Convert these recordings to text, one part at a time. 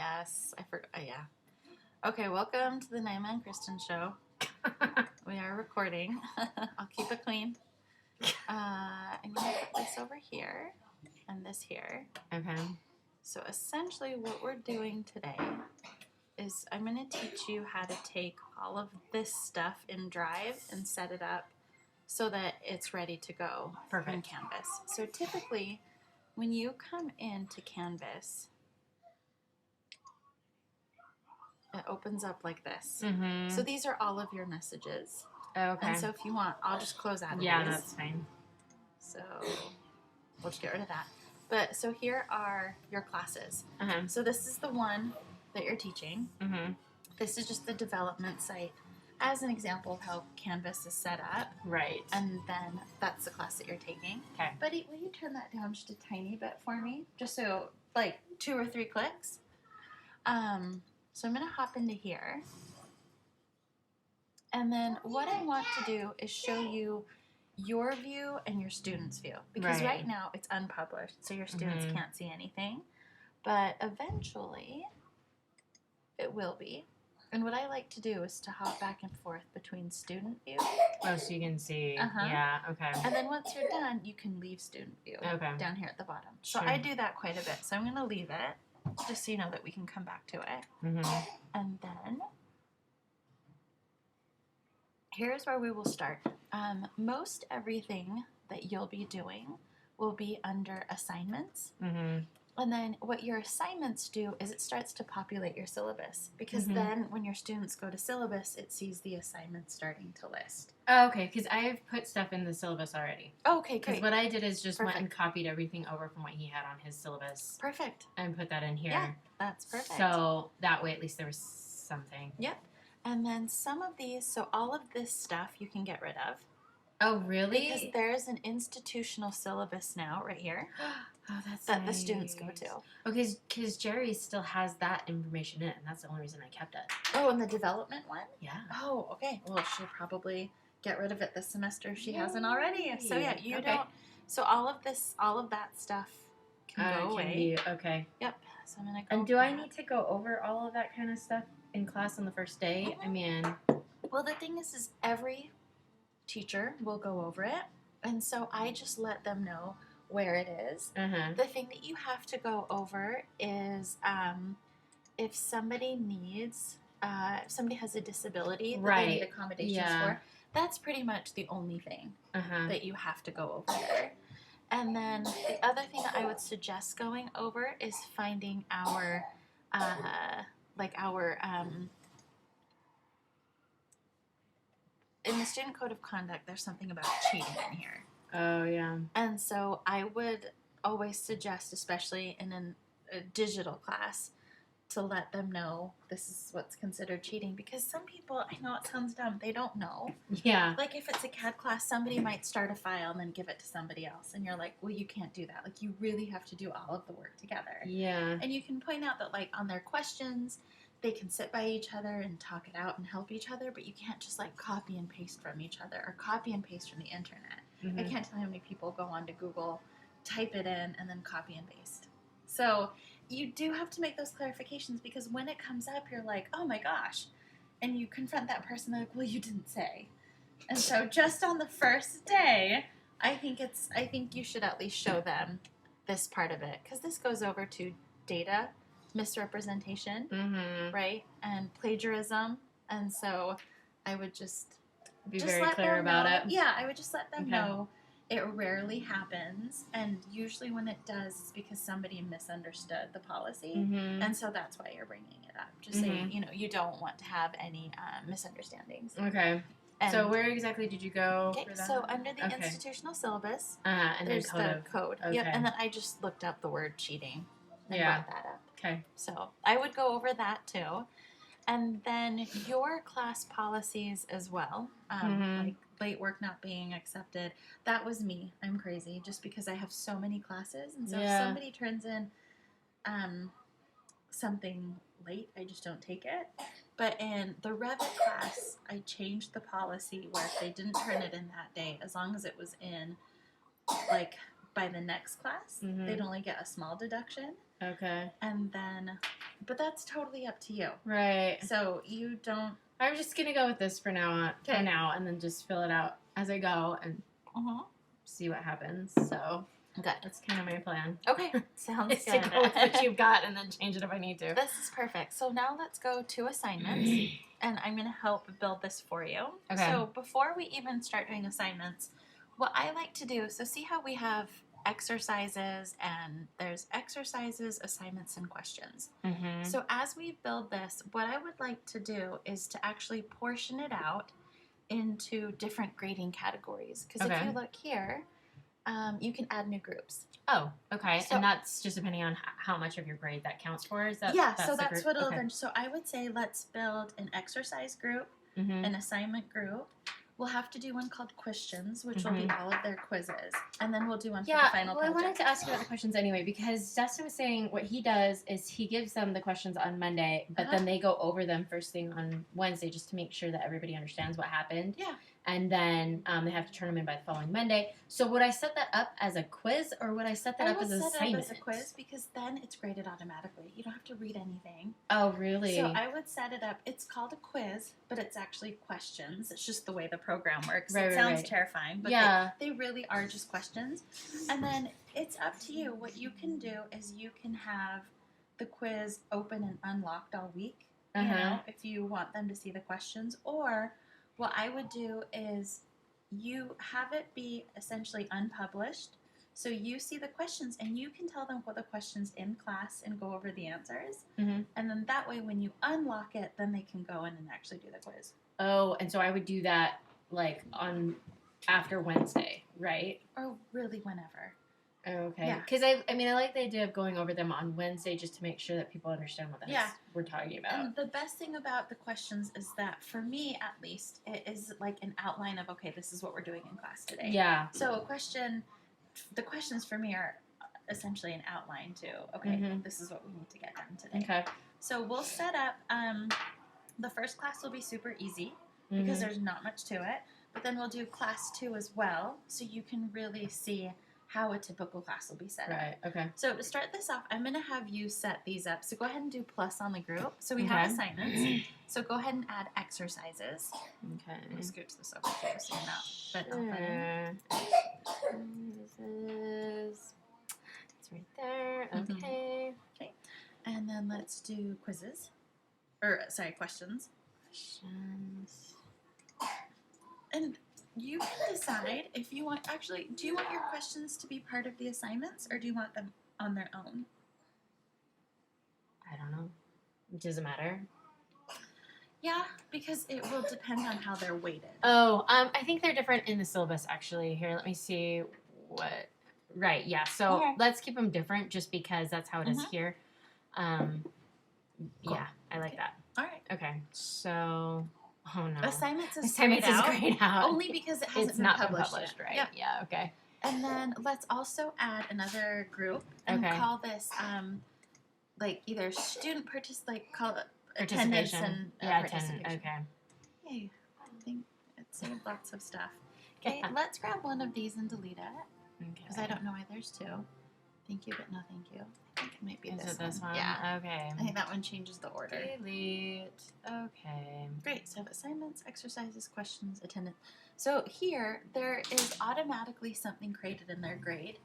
Yes, I forgot. Yeah. Okay, welcome to the Naima and Kristen show. We are recording. I'll keep it clean. I'm going to put this over here and this here. Okay. So essentially what we're doing today is I'm going to teach you how to take all of this stuff in Drive and set it up so that it's ready to go in Canvas. So typically when you come into Canvas, it opens up like this. Mm-hmm. So these are all of your messages. Okay. And so if you want, I'll just close out of Yeah, these. that's fine. So we'll just get rid of that. But so here are your classes. Uh-huh. So this is the one that you're teaching. Mm-hmm. This is just the development site as an example of how Canvas is set up. Right. And then that's the class that you're taking. Okay. Buddy, will you turn that down just a tiny bit for me? Just so, like, 2 or 3 clicks. So I'm going to hop into here. And then what I want to do is show you your view and your student's view. Because right now it's unpublished, so your students can't see anything. But eventually it will be. And what I like to do is to hop back and forth between student view. Oh, so you can see. Uh-huh. Yeah, okay. And then once you're done, you can leave student view down here at the bottom. So I do that quite a bit. So I'm going to leave it, just so you know that we can come back to it. Mm-hmm. And then here's where we will start. Most everything that you'll be doing will be under assignments. Mm-hmm. And then what your assignments do is it starts to populate your syllabus. Because then when your students go to syllabus, it sees the assignments starting to list. Oh, okay, because I've put stuff in the syllabus already. Okay, great. Because what I did is just went and copied everything over from what he had on his syllabus. Perfect. And put that in here. Yeah, that's perfect. So that way at least there was something. Yep. And then some of these, so all of this stuff you can get rid of. Oh, really? Because there's an institutional syllabus now right here. Oh, that's that the students go to. Okay, because Jerry still has that information in it, and that's the only reason I kept it. Oh, and the development one? Yeah. Oh, okay. Well, she'll probably get rid of it this semester if she hasn't already. So yeah, you don't. So all of that stuff can go away. Okay. Yep. So I'm gonna go. And do I need to go over all of that kind of stuff in class on the first day? I mean. Well, the thing is every teacher will go over it, and so I just let them know where it is. The thing that you have to go over is if somebody needs, if somebody has a disability that they need accommodations for, that's pretty much the only thing that you have to go over there. And then the other thing that I would suggest going over is finding our, in the Student Code of Conduct, there's something about cheating in here. Oh, yeah. And so I would always suggest, especially in a digital class, to let them know this is what's considered cheating. Because some people, I know it sounds dumb, they don't know. Yeah. Like if it's a CAD class, somebody might start a file and then give it to somebody else. And you're like, well, you can't do that. Like you really have to do all of the work together. Yeah. And you can point out that like on their questions, they can sit by each other and talk it out and help each other, but you can't just like copy and paste from each other or copy and paste from the internet. I can't tell you how many people go on to Google, type it in, and then copy and paste. So you do have to make those clarifications because when it comes up, you're like, oh my gosh. And you confront that person, they're like, well, you didn't say. And so just on the first day, I think you should at least show them this part of it. Because this goes over to data misrepresentation, right? And plagiarism. And so I would just be very clear about it. Yeah, I would just let them know it rarely happens. And usually when it does, it's because somebody misunderstood the policy. And so that's why you're bringing it up. Just saying, you don't want to have any misunderstandings. Okay. And so where exactly did you go for that? So under the institutional syllabus, and there's the code. Okay. Yep, and then I just looked up the word cheating and brought that up. Okay. So I would go over that too. And then your class policies as well, like late work not being accepted. That was me. I'm crazy just because I have so many classes. And so if somebody turns in something late, I just don't take it. But in the Revit class, I changed the policy where if they didn't turn it in that day, as long as it was in like by the next class, they'd only get a small deduction. Okay. And then but that's totally up to you. Right. So you don't. I'm just gonna go with this for now. Okay. For now, and then just fill it out as I go and see what happens. So Good. that's kind of my plan. Okay. Sounds Is to good. go with what you've got and then change it if I need to. This is perfect. So now let's go to assignments, and I'm going to help build this for you. Okay. So before we even start doing assignments, what I like to do, so see how we have exercises, and there's exercises, assignments, and questions. Mm-hmm. So as we build this, what I would like to do is to actually portion it out into different grading categories. Because if Okay. you look here, you can add new groups. Oh, okay. So- and that's just depending on how much of your grade that counts for? Is that Yeah, that's so the that's group? what it'll Okay. then. So I would say let's build an exercise group, Mm-hmm. an assignment group. We'll have to do one called questions, which will be all of their quizzes, and then we'll do one for Yeah, the final well, I project. wanted to ask you about the questions anyway, because Dustin was saying what he does is he gives them the questions on Monday, but then they go over them first thing on Wednesday just to make sure that everybody understands what happened. Yeah. And then they have to turn them in by the following Monday. So would I set that up as a quiz, or would I set that I up would as an set it assignment? up as a quiz because then it's graded automatically. You don't have to read anything. Oh, really? So I would set it up. It's called a quiz, but it's actually questions. It's just the way the program works. Right, it right, sounds right. terrifying, but Yeah. they really are just questions. And then it's up to you. What you can do is you can have the quiz open and unlocked all week, you know, if you want them to see the questions. Or what I would do is you have it be essentially unpublished. So you see the questions and you can tell them what the questions in class and go over the answers. Mhm. And then that way when you unlock it, then they can go in and actually do the quiz. Oh, and so I would do that like on after Wednesday, right? Or really whenever. Okay. Yeah. Because I mean, I like the idea of going over them on Wednesday just to make sure that people understand what the heck we're talking about. And the best thing about the questions is that, for me at least, it is like an outline of, okay, this is what we're doing in class today. Yeah. So the questions for me are essentially an outline too. Okay, this is what we need to get done today. Okay. So we'll set up, the first class will be super easy because there's not much to it. But then we'll do class 2 as well, so you can really see how a typical class will be set up. Right. Okay. So to start this off, I'm going to have you set these up. So go ahead and do plus on the group. So we have assignments. So go ahead and add exercises. Okay. Let me scooch this over here so you're not but open. Exercises. It's right there. Okay. Okay. And then let's do quizzes. Or, sorry, questions. Questions. And you can decide if you want, actually, do you want your questions to be part of the assignments or do you want them on their own? I don't know. Does it matter? Yeah, because it will depend on how they're weighted. Oh, I think they're different in the syllabus actually. Here, let me see what. Right, yeah. So let's keep them different just because that's how it is here. Yeah, I like that. All right. Okay, so oh no, Assignments is assignments is grayed out. only because it hasn't it's been not published, been published, yet. right? Yep. Yeah. Okay. And then let's also add another group and call this like either student call it attendance and participation. participation. Okay. Yay. I think it saved lots of stuff. Okay, let's grab one of these and delete it because I don't know why there's 2. Thank you, but no thank you. I think it might be Is it this one? Yeah. Okay. I think that one changes the order. Delete. Okay. Great. So assignments, exercises, questions, attendance. So here, there is automatically something created in their grade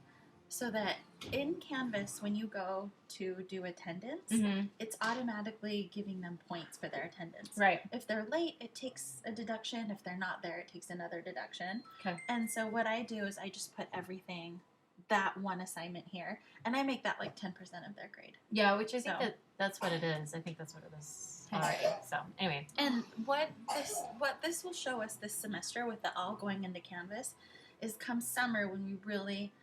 so that in Canvas, when you go to do attendance, it's automatically giving them points for their attendance. Right. If they're late, it takes a deduction. If they're not there, it takes another deduction. Okay. And so what I do is I just put everything, that one assignment here, and I make that like 10% of their grade. Yeah, which I think that's what it is. I think that's what it is already. So anyway. And what this will show us this semester with it all going into Canvas is come summer when we really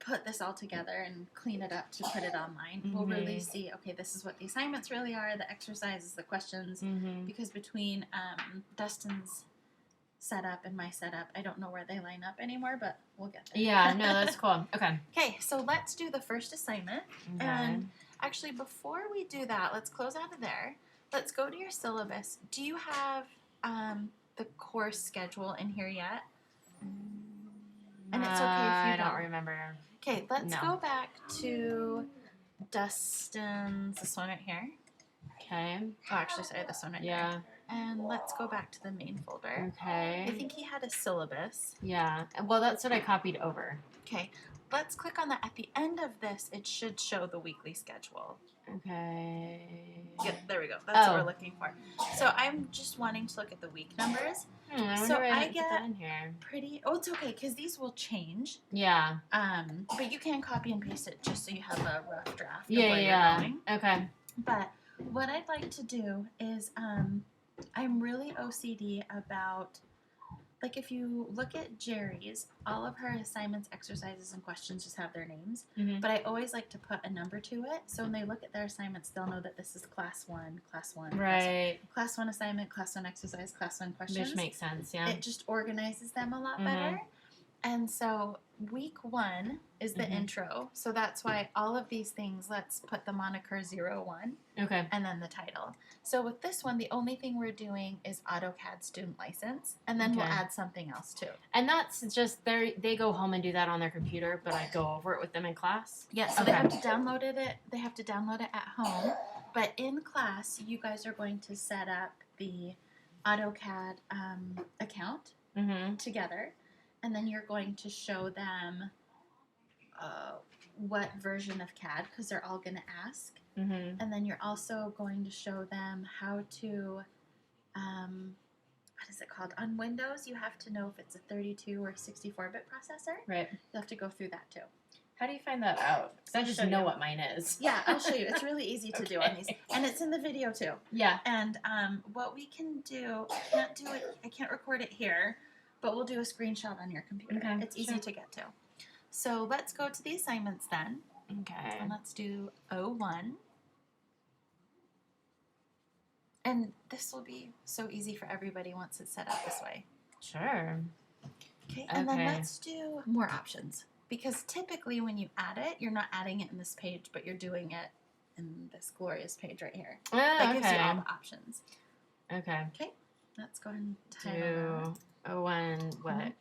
put this all together and clean it up to put it online, we'll really see, okay, this is what the assignments really are, the exercises, the questions, because between Dustin's setup and my setup, I don't know where they line up anymore, but we'll get there. Yeah, no, that's cool. Okay. Okay, so let's do the first assignment. And actually, before we do that, let's close out of there. Let's go to your syllabus. Do you have the course schedule in here yet? And it's okay if you I don't remember. Okay, let's go back to Dustin's this one right here. Okay. Oh, actually, sorry, this one right Yeah. here. And let's go back to the main folder. Okay. I think he had a syllabus. Yeah. Well, that's what I copied over. Okay, let's click on that. At the end of this, it should show the weekly schedule. Okay. Yep, there we go. That's what Oh. we're looking for. So I'm just wanting to look at the week numbers. I wonder So why I didn't put that get in here. Oh, it's okay because these will change. Yeah. But you can copy and paste it just so you have a rough draft. Yeah. of where Yeah. You're going. Okay. But what I'd like to do is, I'm really OCD about, like, if you look at Jerry's, all of her assignments, exercises, and questions just have their names. Mhm. But I always like to put a number to it, so when they look at their assignments, they'll know that this is class 1, class 1. Right. Class 1 assignment, class 1 exercise, class 1 questions. Which makes sense. Yeah. It just organizes them a lot Mhm. better. And so week 1 is the Mhm. intro. So that's why all of these things, let's put the moniker 01 Okay. and then the title. So with this one, the only thing we're doing is AutoCAD student license, and then we'll Okay. add something else too. And that's just they go home and do that on their computer, but I go over it with them in class. Yeah, so they Okay. have to download it. They have to download it at home, but in class, you guys are going to set up the AutoCAD account Mm-hmm. together, and then you're going to show them what version of CAD, because they're all going to ask. Mm-hmm. And then you're also going to show them how to, what is it called? On Windows, you have to know if it's a 32 or 64-bit processor. Right. You have to go through that too. How do you find that out? Because I I'll just show know you. what mine is. Yeah, I'll show you. It's really easy to do on these. Okay. And it's in the video too. Yeah. And what we can do, I can't record it here, but we'll do a screenshot on your computer. Okay, It's easy sure. to get to. So let's go to the assignments then. Okay. And let's do 01. And this will be so easy for everybody once it's set up this way. Sure. Okay, and then Okay. let's do more options. Because typically when you add it, you're not adding it in this page, but you're doing it in this glorious page right here. That gives you all the options. Okay. Let's go ahead and title Do one what? Mhm.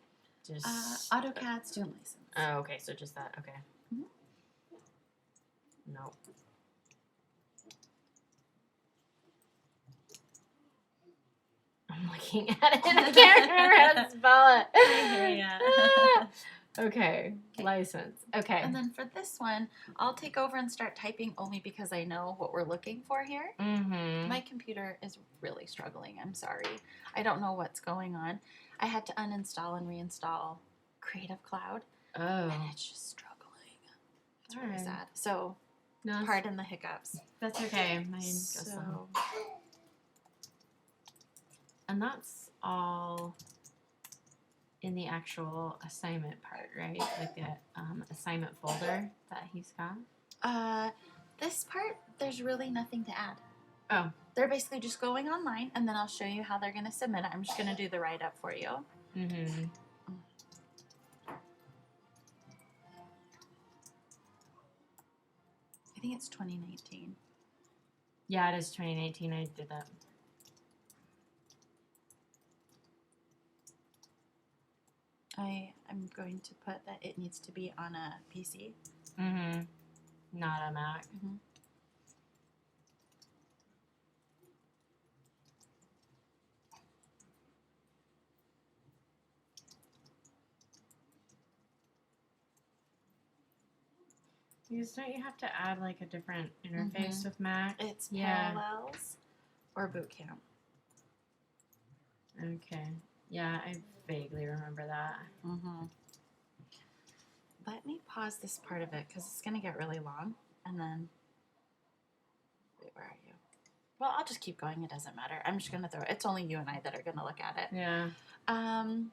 Just that. AutoCAD student license. Oh, okay. So just that. Okay. Mhm. No. I'm looking at it. I can't remember how to spell it. I hear ya. Ah. Okay. Okay. License. Okay. And then for this one, I'll take over and start typing only because I know what we're looking for here. Mm-hmm. My computer is really struggling. I'm sorry. I don't know what's going on. I had to uninstall and reinstall Creative Cloud, Oh. and it's just struggling. It's really Alright. sad. So, No, pardon the hiccups. that's okay. Mine goes on. So, And that's all in the actual assignment part, right? Like the assignment folder that he's got. this part, there's really nothing to add. Oh. They're basically just going online, and then I'll show you how they're going to submit it. I'm just going to do the write-up for you. Mm-hmm. I think it's 2019. Yeah, it is 2018. I did that. I'm going to put that it needs to be on a PC. Mm-hmm. Not a Mac. Mhm. Because don't you have to add like a different interface Mhm. with Mac? It's Yeah. Parallels or Boot Camp. Okay. Yeah, I vaguely remember that. Mm-hmm. Let me pause this part of it because it's going to get really long. And then, wait, where are you? Well, I'll just keep going. It doesn't matter. I'm just going to throw it. It's only you and I that are going to look at it. Yeah. Um,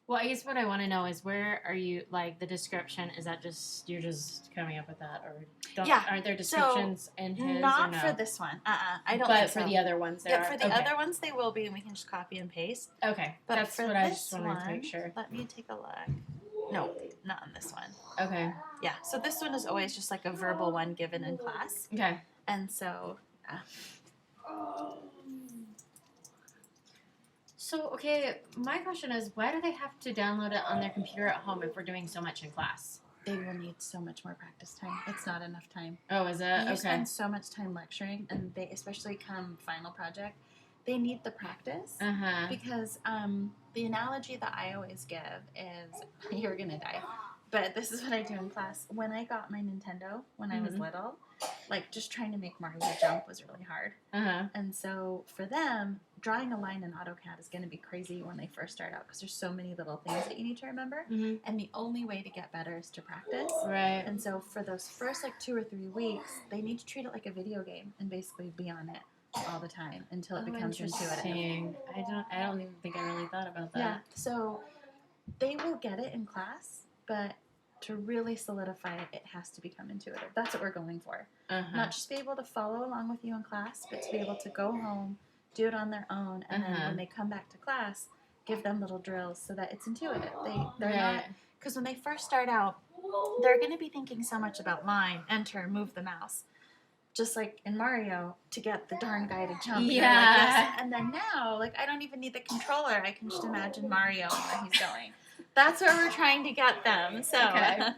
Well, I guess what I want to know is where are you, like, the description, is that just, you're just coming up with that? Or Yeah, aren't there descriptions in his not or no? for this one. I don't But think for so. the other ones there Yeah, are? for the Okay. other ones they will be, and we can just copy and paste. Okay. But That's for what I this just wanted to make sure. Let me take a look. No, not on this one. Okay. Yeah, so this one is always just like a verbal one given in class. Okay. And so, So, okay, my question is, why do they have to download it on their computer at home if we're doing so much in class? they will need so much more practice time. It's not enough time. Oh, is it? You Okay. spend so much time lecturing, and they, especially come final project, they need the practice. Because the analogy that I always give is, you're gonna die, but this is what I do in class. When I got my Nintendo when I was little, like just trying to make Mario jump was really hard. And so for them, drawing a line in AutoCAD is going to be crazy when they first start out because there's so many little things that you need to remember. And the only way to get better is to practice. Right. And so for those first like 2 or 3 weeks, they need to treat it like a video game and basically be on it all the time until it becomes intuitive. I don't even think I really thought about that. Yeah. So they will get it in class, but to really solidify it, it has to become intuitive. That's what we're going for. Not just be able to follow along with you in class, but to be able to go home, do it on their own, and then when they come back to class, give them little drills so that it's intuitive. They're not, because when they first start out, they're going to be thinking so much about line, enter, move the mouse. Just like in Mario, to get the darn guy to jump. Yeah. Like this. And then now, like, I don't even need the controller. I can just imagine Mario and where he's going. That's where we're trying to get them. So, okay.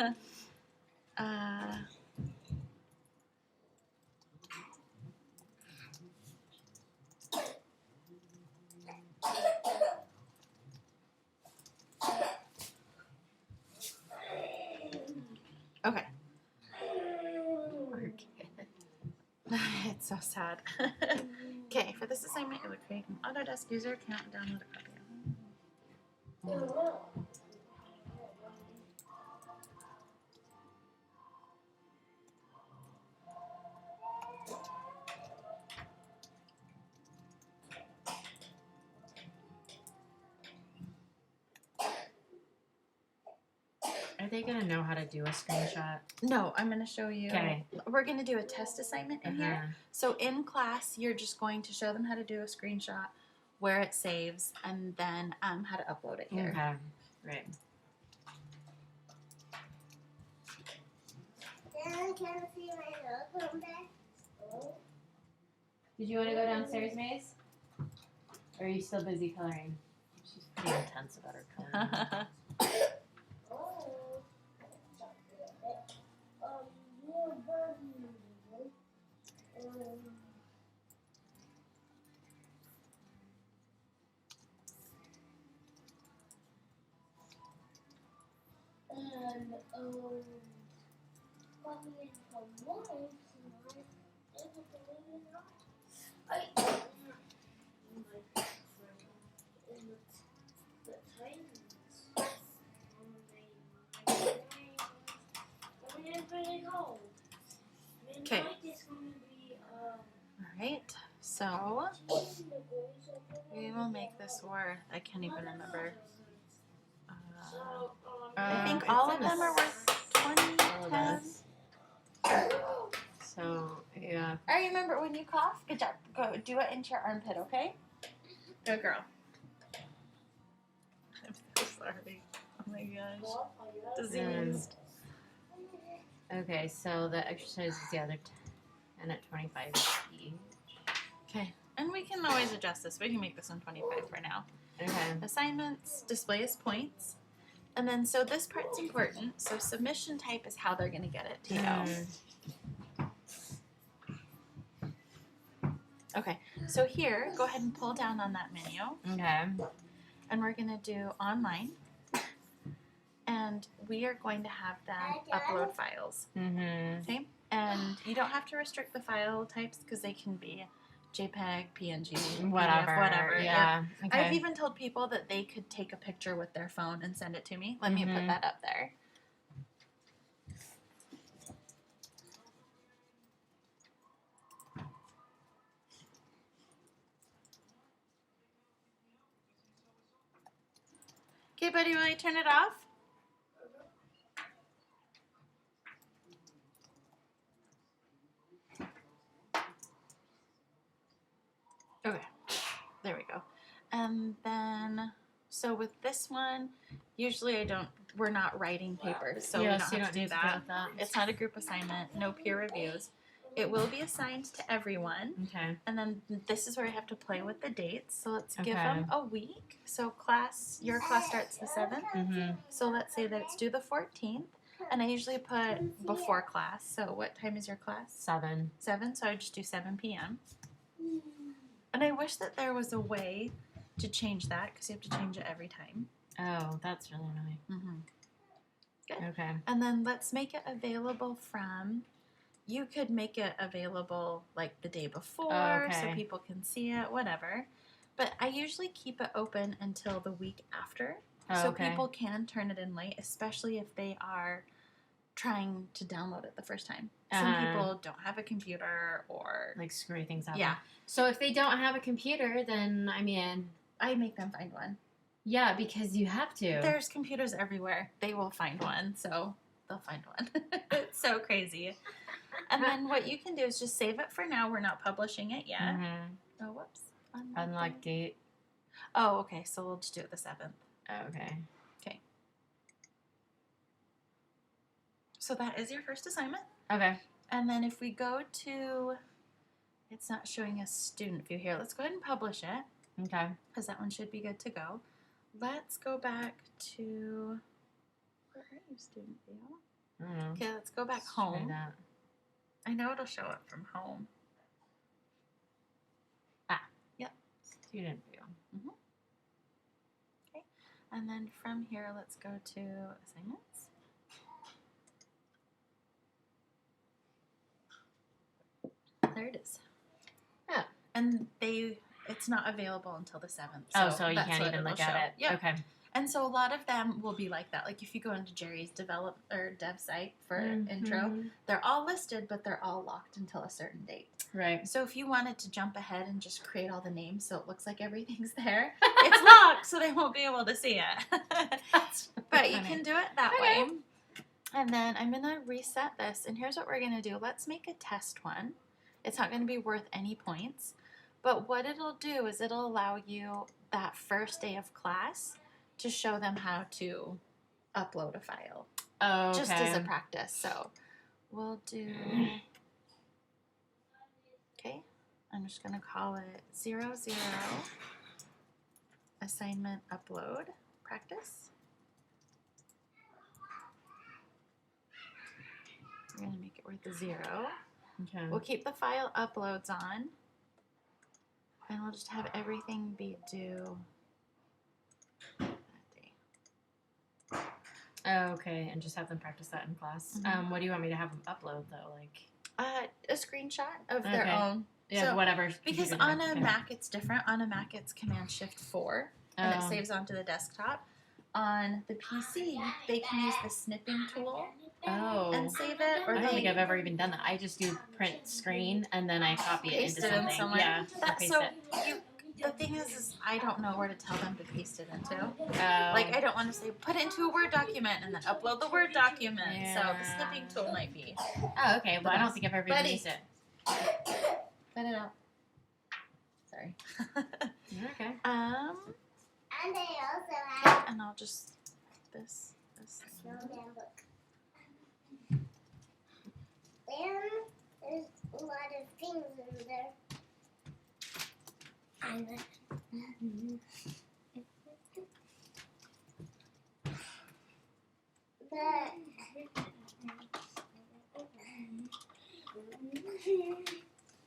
Okay. It's so sad. Okay, for this assignment, you would create an Autodesk user account and download a copy. Are they gonna know how to do a screenshot? No, I'm going to show you. Okay. We're going to do a test assignment in here. So in class, you're just going to show them how to do a screenshot, where it saves, and then how to upload it here. Okay. Right. Did you want to go downstairs, Maze? Or are you still busy coloring? She's pretty intense about her coloring. Okay. Alright, so we will make this worth, I can't even remember. I think all of them are worth 20, 10. So, yeah. I remember when you cough. Good job. Go do it into your armpit, okay? Good girl. I'm so sorry. Oh my gosh. Diseased. Okay, so the exercise is the other 10 at 25 each. Okay. And we can always adjust this. We can make this one 25 for now. Okay. Assignments, display as points. And then, so this part's important. So submission type is how they're going to get it to you. Okay. So here, go ahead and pull down on that menu. Okay. And we're going to do online. And we are going to have them upload files. Okay? And you don't have to restrict the file types because they can be JPEG, PNG, whatever. PDF, whatever. Yeah. Okay. I've even told people that they could take a picture with their phone and send it to me. Let me put that up there. Okay, buddy, will you turn it off? Okay, there we go. And then, so with this one, usually we're not writing papers, so we don't have to do that. It's not a group assignment, no peer reviews. It will be assigned to everyone. Okay. And then this is where I have to play with the dates. So let's give them a week. So your class starts the 7th. So let's say that it's due the 14th. And I usually put before class. So what time is your class? 7. 7. So I just do 7 p.m. And I wish that there was a way to change that because you have to change it every time. Oh, that's really annoying. Mm-hmm. Good. Okay. And then let's make it available from. You could make it available like the day before so Okay. people can see it, whatever. But I usually keep it open until the week after. So Okay. people can turn it in late, especially if they are trying to download it the first time. Some people don't have a computer or like screw things up. Yeah. So if they don't have a computer, then I mean, I make them find one. yeah, because you have to. There's computers everywhere. They will find one, so they'll find one. It's so crazy. And then what you can do is just save it for now. We're not publishing it yet. Mm-hmm. Oh, whoops. Unlock date. Oh, okay. So we'll just do it the 7th. Okay. So that is your first assignment. Okay. And then if we go to, it's not showing us student view here. Let's go ahead and publish it Okay. because that one should be good to go. Let's go back to, where are you, student view? I don't know. Okay, let's go back Let's try home. that. I know it'll show it from home. Student view. And then from here, let's go to assignments. There it is. Yeah. And it's not available until the 7th. So you that's can't what even it'll look show. at it. Yep. Okay. And so a lot of them will be like that. Like if you go into Jerry's dev site for intro, Mhm. they're all listed, but they're all locked until a certain date. Right. So if you wanted to jump ahead and just create all the names so it looks like everything's there, it's locked, so they won't be able to see it. But you can do it that way. And then I'm going to reset this, and here's what we're going to do. Let's make a test one. It's not going to be worth any points, but what it'll do is it'll allow you that first day of class to show them how to upload a file, Oh, okay. just as a practice. So we'll do, okay, I'm just going to call it 00 assignment upload practice. We're going to make it worth a 0. Okay. We'll keep the file uploads on, and we'll just have everything be due that day. Oh, okay, and just have them practice that in class. Mhm. What do you want me to have them upload though? Like A screenshot of their Okay. own. yeah, So- whatever. Because computer on they're a okay. Mac it's different. On a Mac it's Command-Shift-4, and it Oh. saves onto the desktop. On the PC, they can use the snipping tool Oh. and save it, or I don't think they I've ever even done that. I just do print screen and then I copy it paste into it in something. somewhere. Yeah, or That, paste so it. the thing is I don't know where to tell them to paste it into. Oh. Like, I don't want to say, put it into a Word document and then upload the Word document. So the Yeah. snipping tool might be. Oh, okay. Well, I don't think I've ever Buddy. used it. Cut it out. Sorry. Okay. And they also have And I'll just this. snowman book. And there's a lot of things in there.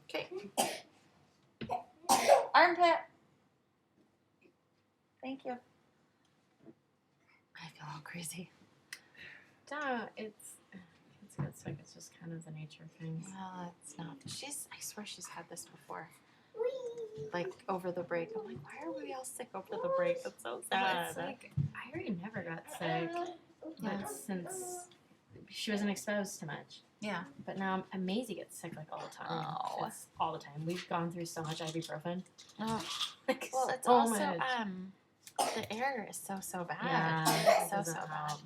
Okay. Armpit. Thank you. I feel all crazy. It's good. So it's just kind of the nature of things. Well, it's not. I swear she's had this before. Like over the break. I'm like, why are we all sick over the break? That's so sad. It's like I already never got sick, Yeah. but since she wasn't exposed to much. Yeah. But now Maisie gets sick like all the time. Oh. It's all the time. We've gone through so much ibuprofen. Oh. Like, Well, it's so also much. the air is so bad. Yeah, It's so doesn't bad. help.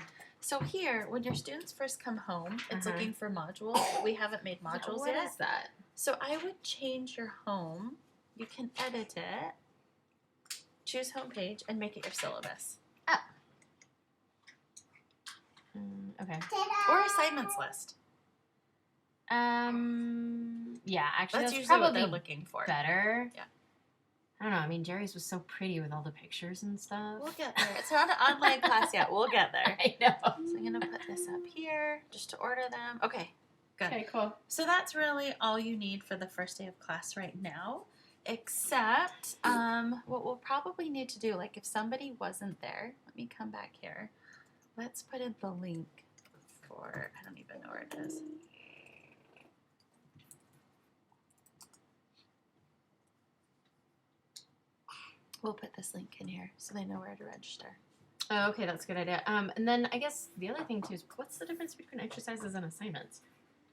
So here, when your students first come home, it's Uh-huh. looking for modules. But we haven't made modules What yet. is that? So I would change your home. You can edit it. Choose home page and make it your syllabus Okay. or assignments list. Yeah, actually, That's that's usually what probably they're looking for. better. Yeah. I don't know. I mean, Jerry's was so pretty with all the pictures and stuff. We'll get there. It's not an online class yet. We'll get there. I know. So I'm going to put this up here just to order them. Okay, good. Okay, cool. So that's really all you need for the first day of class right now. Except what we'll probably need to do, like if somebody wasn't there, let me come back here. Let's put in the link for, I don't even know where it is. We'll put this link in here so they know where to register. Oh, okay, that's a good idea. And then I guess the other thing too is what's the difference between exercises and assignments?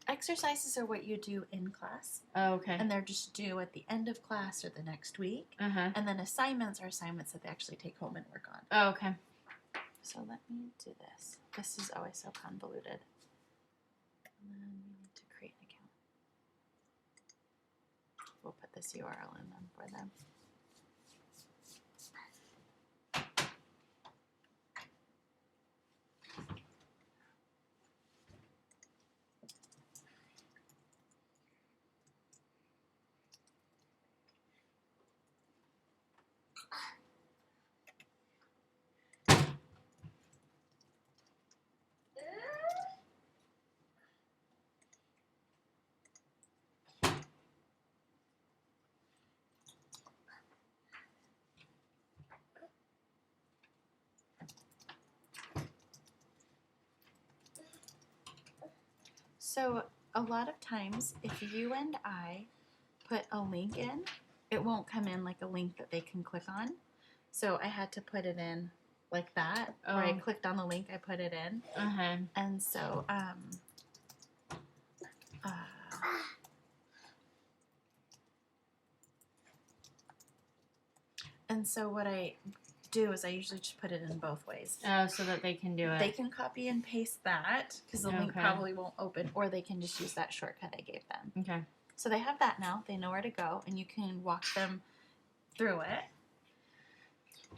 Exercises are what you do in class, Oh, okay. and they're just due at the end of class or the next week. Uh-huh. And then assignments are assignments that they actually take home and work on. Oh, okay. So let me do this. This is always so convoluted. And then we need to create an account. We'll put this URL in them for them. So a lot of times, if you and I put a link in, it won't come in like a link that they can click on. So I had to put it in like that, where I Oh. clicked on the link, I put it in. Uh-huh. And so, what I do is I usually just put it in both ways. Oh, so that they can do it. They can copy and paste that because the link Okay. probably won't open, or they can just use that shortcut I gave them. Okay. So they have that now. They know where to go, and you can walk them through it.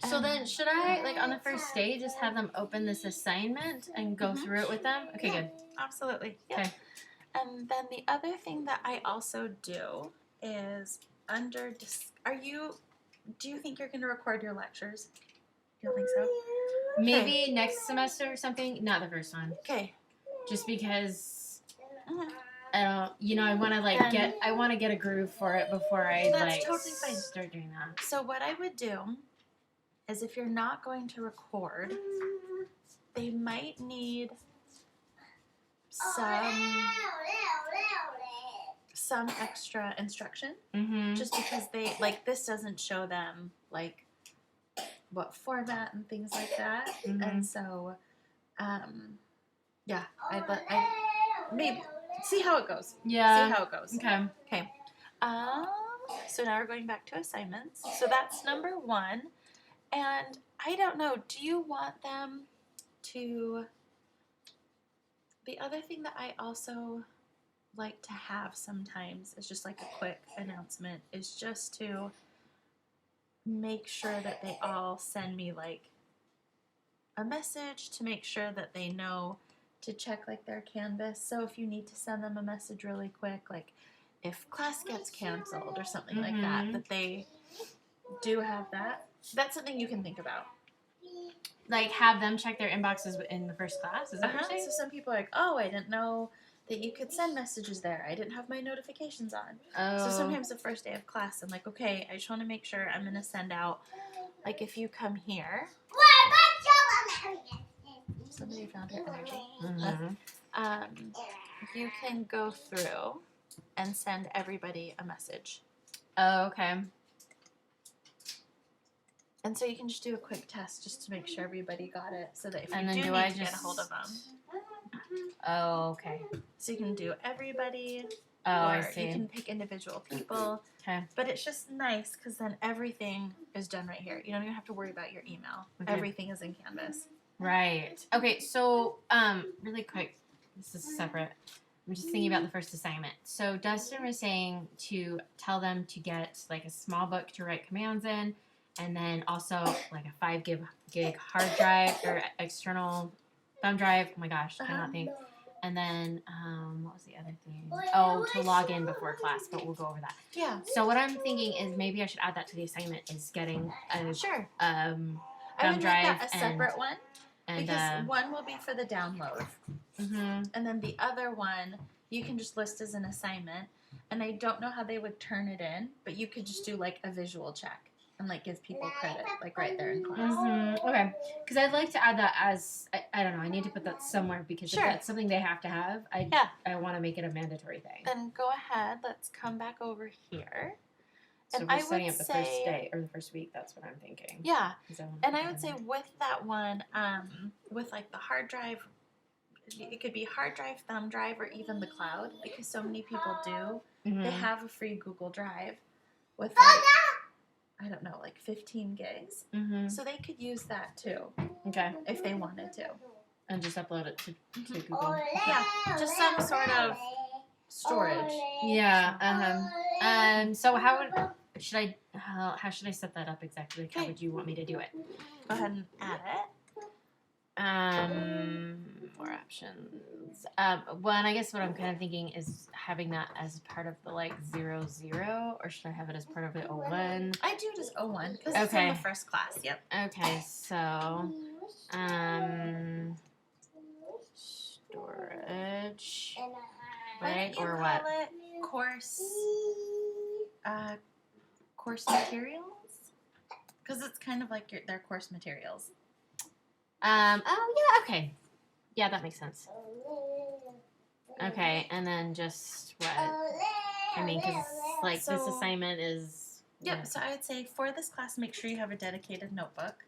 So then, should I, like, on the first day, just have them open this assignment and go Mhm. through it with them? Okay, good. Absolutely. Yeah. Okay. And then the other thing that I also do is under do you think you're going to record your lectures? You don't think so? Maybe next semester or something. Not the first one. Okay. Just because Mhm. I don't, I want to, like, I want to get a groove for it before I, That's like, totally fine. start doing that. So what I would do is if you're not going to record, they might need some extra instruction. Mm-hmm. Just because this doesn't show them like what format and things like that. Mhm. And so yeah, I maybe see how it goes. Yeah. See how it goes. Okay. Okay. So now we're going back to assignments. So that's number 1. And I don't know, do you want them to, the other thing that I also like to have sometimes is just like a quick announcement, is just to make sure that they all send me like a message to make sure that they know to check like their Canvas. So if you need to send them a message really quick, like if class gets canceled or something like that, Mhm. that they do have that. That's something you can think about. Like, have them check their inboxes in the first class? Is that what So you're saying? some people are like, oh, I didn't know that you could send messages there. I didn't have my notifications on. Oh. So sometimes the first day of class, I'm like, okay, I just want to make sure I'm going to send out, like if you come here, somebody found her energy. Mhm. You can go through and send everybody a message. Oh, okay. And so you can just do a quick test just to make sure everybody got it, so that if And you then do do need I to get a just- hold of them, Oh, okay. so you can do everybody, Oh, or I see. you can pick individual people. Okay. But it's just nice because then everything is done right here. You don't even have to worry about your email. Okay. Everything is in Canvas. Right. Okay, so really quick, this is separate. I'm just thinking about the first assignment. So Dustin was saying to tell them to get like a small book to write commands in, and then also like a 5 gig hard drive or external thumb drive. Oh my gosh, I cannot think. And then, what was the other thing? Oh, to log in before class, but we'll go over that. Yeah. So what I'm thinking is maybe I should add that to the assignment is getting a Sure. thumb I would make drive that a separate one and because one will be for the download, mhm. and then the other one you can just list as an assignment. And I don't know how they would turn it in, but you could just do like a visual check and like give people credit, like right there in class. Okay, because I'd like to add that as I don't know. I need to put that somewhere because Sure. if that's something they have to have, I want to make it a mandatory thing. Then go ahead. Let's come back over here. So and we're I setting would up the say- first day or the first week. That's what I'm thinking. Yeah. 'Cause wanna And put I that would in say there. with that one, with like the hard drive, it could be hard drive, thumb drive, or even the cloud because so many people do. Mhm. They have a free Google Drive with like, I don't know, like 15 gigs. Mhm. So they could use that too Okay, if they wanted to. and just upload it to Google. Yeah, just some sort of storage. Yeah. So how should I set that up exactly? Like, how Okay. would you want me to do it? Go ahead and add it. More options. One, I guess what I'm kind of thinking is having that as part of the like 00, or should I have it as part of the 01? I do just 01 because it's in Okay. the first class. Yep. Okay, so storage, Why right, don't you or call what? it course materials? Because it's kind of like their course materials. Oh yeah, okay, yeah, that makes sense. Okay, and then just what? I mean, because like this So- assignment is. Yep. So I would say for this class, make sure you have a dedicated notebook.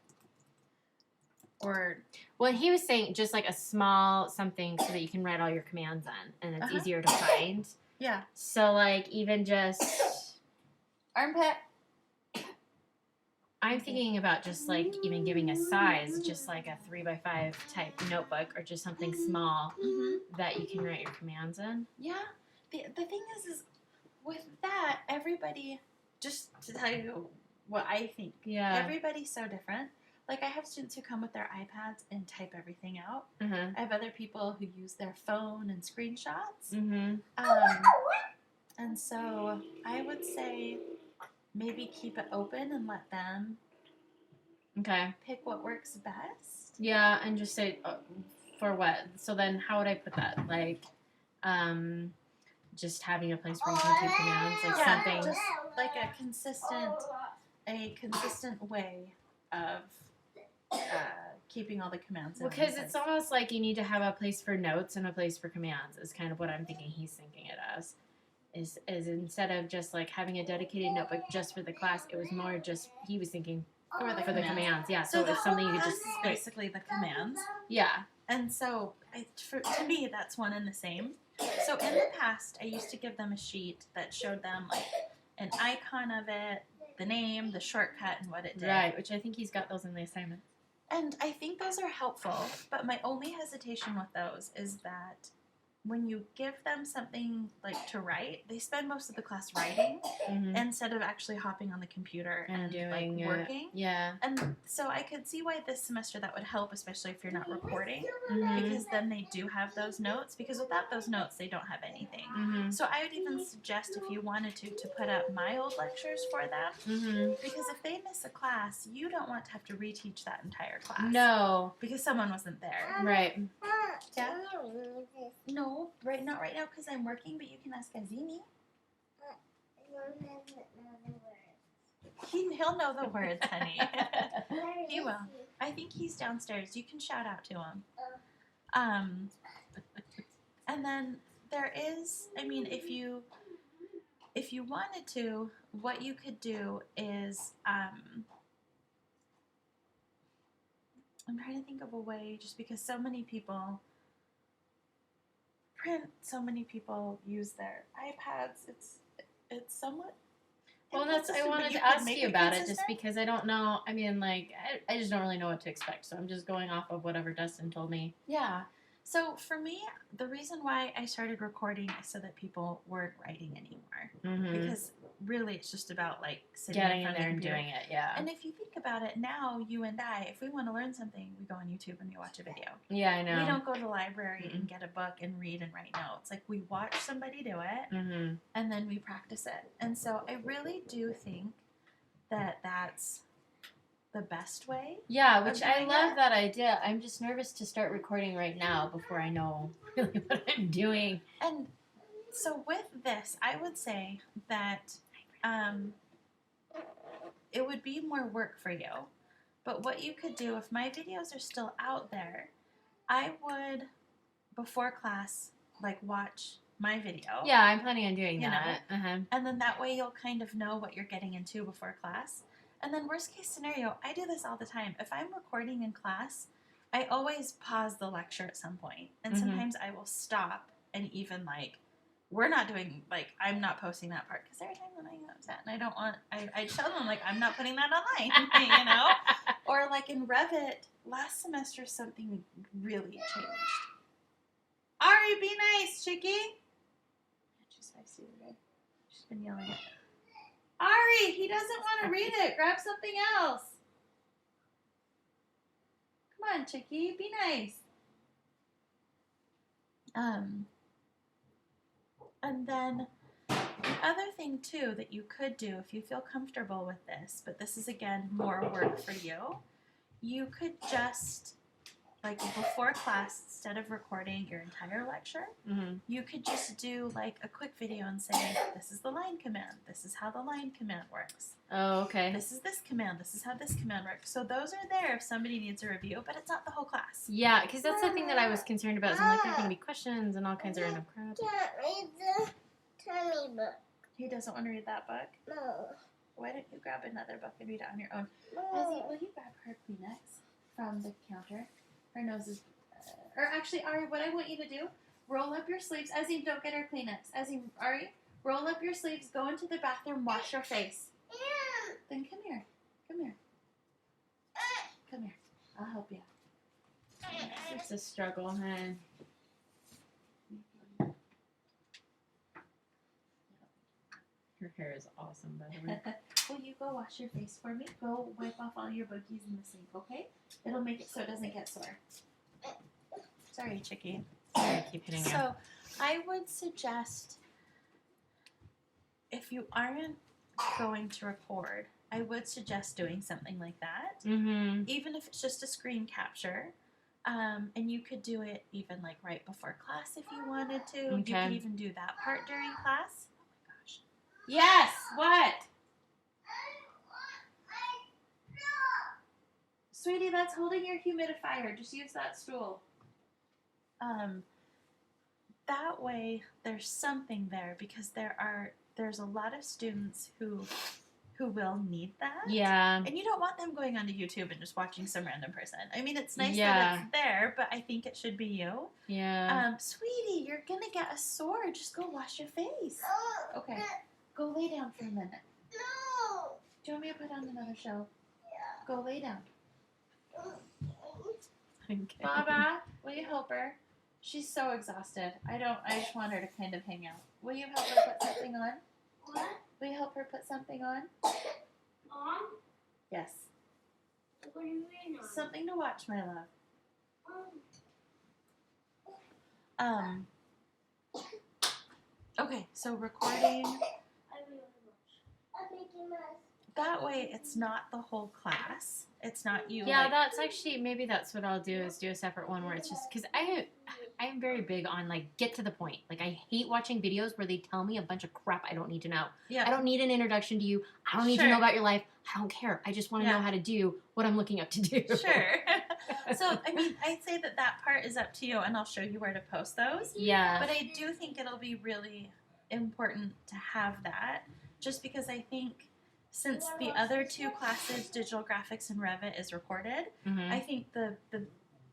Or Well, he was saying just like a small something so that you can write all your commands on, and it's Uh-huh. easier to find. yeah, So like even just, armpit. I'm thinking about just like even giving a size, just like a 3x5 type notebook, or just something small Mm-hmm. that you can write your commands in. Yeah. The thing is with that, everybody. Just to tell you what I think. Yeah. Everybody's so different. Like I have students who come with their iPads and type everything out. Mhm. I have other people who use their phone and screenshots. Mhm. And so I would say maybe keep it open and let them Okay. pick what works best. Yeah, and just say for what. So then, how would I put that? Like, just having a place where you can type commands, like Yeah, something. just like a consistent way of keeping all the commands in. Because one it's place. almost like you need to have a place for notes and a place for commands. Is kind of what I'm thinking. He's thinking it as. Is instead of just like having a dedicated notebook just for the class, it was more just he was thinking for the for the commands. Yeah, so, the it's something whole you could class just is basically the commands. yeah. And so, to me, that's one and the same. So in the past, I used to give them a sheet that showed them like an icon of it, the name, the shortcut, and what it did. Right, which I think he's got those in the assignment. And I think those are helpful, but my only hesitation with those is that when you give them something like to write, they spend most of the class writing Mm-hmm. instead of actually hopping on the computer and doing like working. Yeah. And so I could see why this semester that would help, especially if you're not recording, Mm-hmm. because then they do have those notes. Because without those notes, they don't have anything. Mm-hmm. So I would even suggest, if you wanted to put up my old lectures for them. Mm-hmm. Because if they miss a class, you don't want to have to reteach that entire class. No. Because someone wasn't there. Right. Yeah. No, not right now because I'm working, but you can ask Azimi. He'll know the words, honey. He will. I think he's downstairs. You can shout out to him. And then there is, I mean, if you wanted to, what you could do is, I'm trying to think of a way, just because so many people print, so many people use their iPads. It's somewhat. Well, that's I inconsistent, but wanted you to could ask make you it about it just consistent. because I don't know. I mean, like, I just don't really know what to expect. So I'm just going off of whatever Dustin told me. Yeah. So for me, the reason why I started recording is so that people weren't writing anymore. Mm-hmm. Because really it's just about like sitting Getting in in front there of and the computer. doing it, yeah. And if you think about it now, you and I, if we want to learn something, we go on YouTube and we watch a video. Yeah, I know. We don't go to the library Mm-mm. and get a book and read and write notes. Like we watch somebody do it Mm-hmm. and then we practice it. And so I really do think that that's the best way. Yeah, which of I doing love it. that idea. I'm just nervous to start recording right now before I know really what I'm doing. And so with this, I would say that it would be more work for you. But what you could do, if my videos are still out there, I would, before class, like watch my video. Yeah, I'm planning on doing You that. Uh-huh. And then that way you'll kind of know what you're getting into before class. And then worst case scenario, I do this all the time. If I'm recording in class, I always pause the lecture at some point. And Mhm. sometimes I will stop and even like, we're not doing, like, I'm not posting that part. Because every time when I get upset and I don't want, I tell them, like, I'm not putting that online, you know? Or like in Revit, last semester something really changed. Ari, be nice, Chicky. She's feisty today. She's been yelling at me. Ari, he doesn't want to read it. Grab something else. Come on, Chicky, be nice. And then the other thing too that you could do if you feel comfortable with this, but this is again more work for you, you could just like before class, instead of recording your entire lecture, Mm-hmm. you could just do like a quick video and say, this is the line command, this is how the line command works. Oh, okay. This is this command, this is how this command works. So those are there if somebody needs a review, but it's not the whole class. Yeah, because that's the thing that I was concerned about. Is I'm like, there's going to be questions and all kinds of random crap. Can't read the tummy book. He doesn't want to read that book. No. Why don't you grab another book and read it on your own? No. Ezzy, will you grab her Kleenex from the counter? Her nose is... or actually, Ari, what I want you to do, roll up your sleeves. Ezzy, don't get her Kleenex. Ezzy, Ari, roll up your sleeves, go into the bathroom, wash your face. Then come here. Come here. Come here. I'll help you. It's a struggle, hun. Her hair is awesome, by the way. Will you go wash your face for me? Go wipe off all your boogies in the sink, okay? It'll make it so it doesn't get sore. Sorry, Chicky. Sorry, I keep hitting her. So, I would suggest if you aren't going to record, I would suggest doing something like that. Mm-hmm. Even if it's just a screen capture. And you could do it even like right before class if you wanted to. You Okay. could even do that part during class. Oh my gosh. Yes, what? Sweetie, that's holding your humidifier. Just use that stool. That way there's something there because there's a lot of students who will need that. Yeah. And you don't want them going onto YouTube and just watching some random person. I mean, it's nice Yeah. that it's there, but I think it should be you. Yeah. Sweetie, you're gonna get a sore. Just go wash your face. Okay. Go lay down for a minute. No. Do you want me to put on another show? Go lay down. Okay. Baba, will you help her? She's so exhausted. I just want her to kind of hang out. Will you help her put something on? What? Will you help her put something on? Mom? Yes. What do you mean? Something to watch, my love. Okay, so recording. That way, it's not the whole class. It's not you. Yeah, like, that's actually, maybe that's what I'll do is do a separate one where it's just, because I'm very big on like, get to the point. Like I hate watching videos where they tell me a bunch of crap I don't need to know. yeah. I don't need an introduction to you. I don't need to Sure. know about your life. I don't care. I just want to Yeah. know how to do what I'm looking up to do. Sure. So, I mean, I'd say that part is up to you, and I'll show you where to post those. Yeah. But I do think it'll be really important to have that, just because I think since the other two classes, digital graphics and Revit, is recorded, Mhm. I think the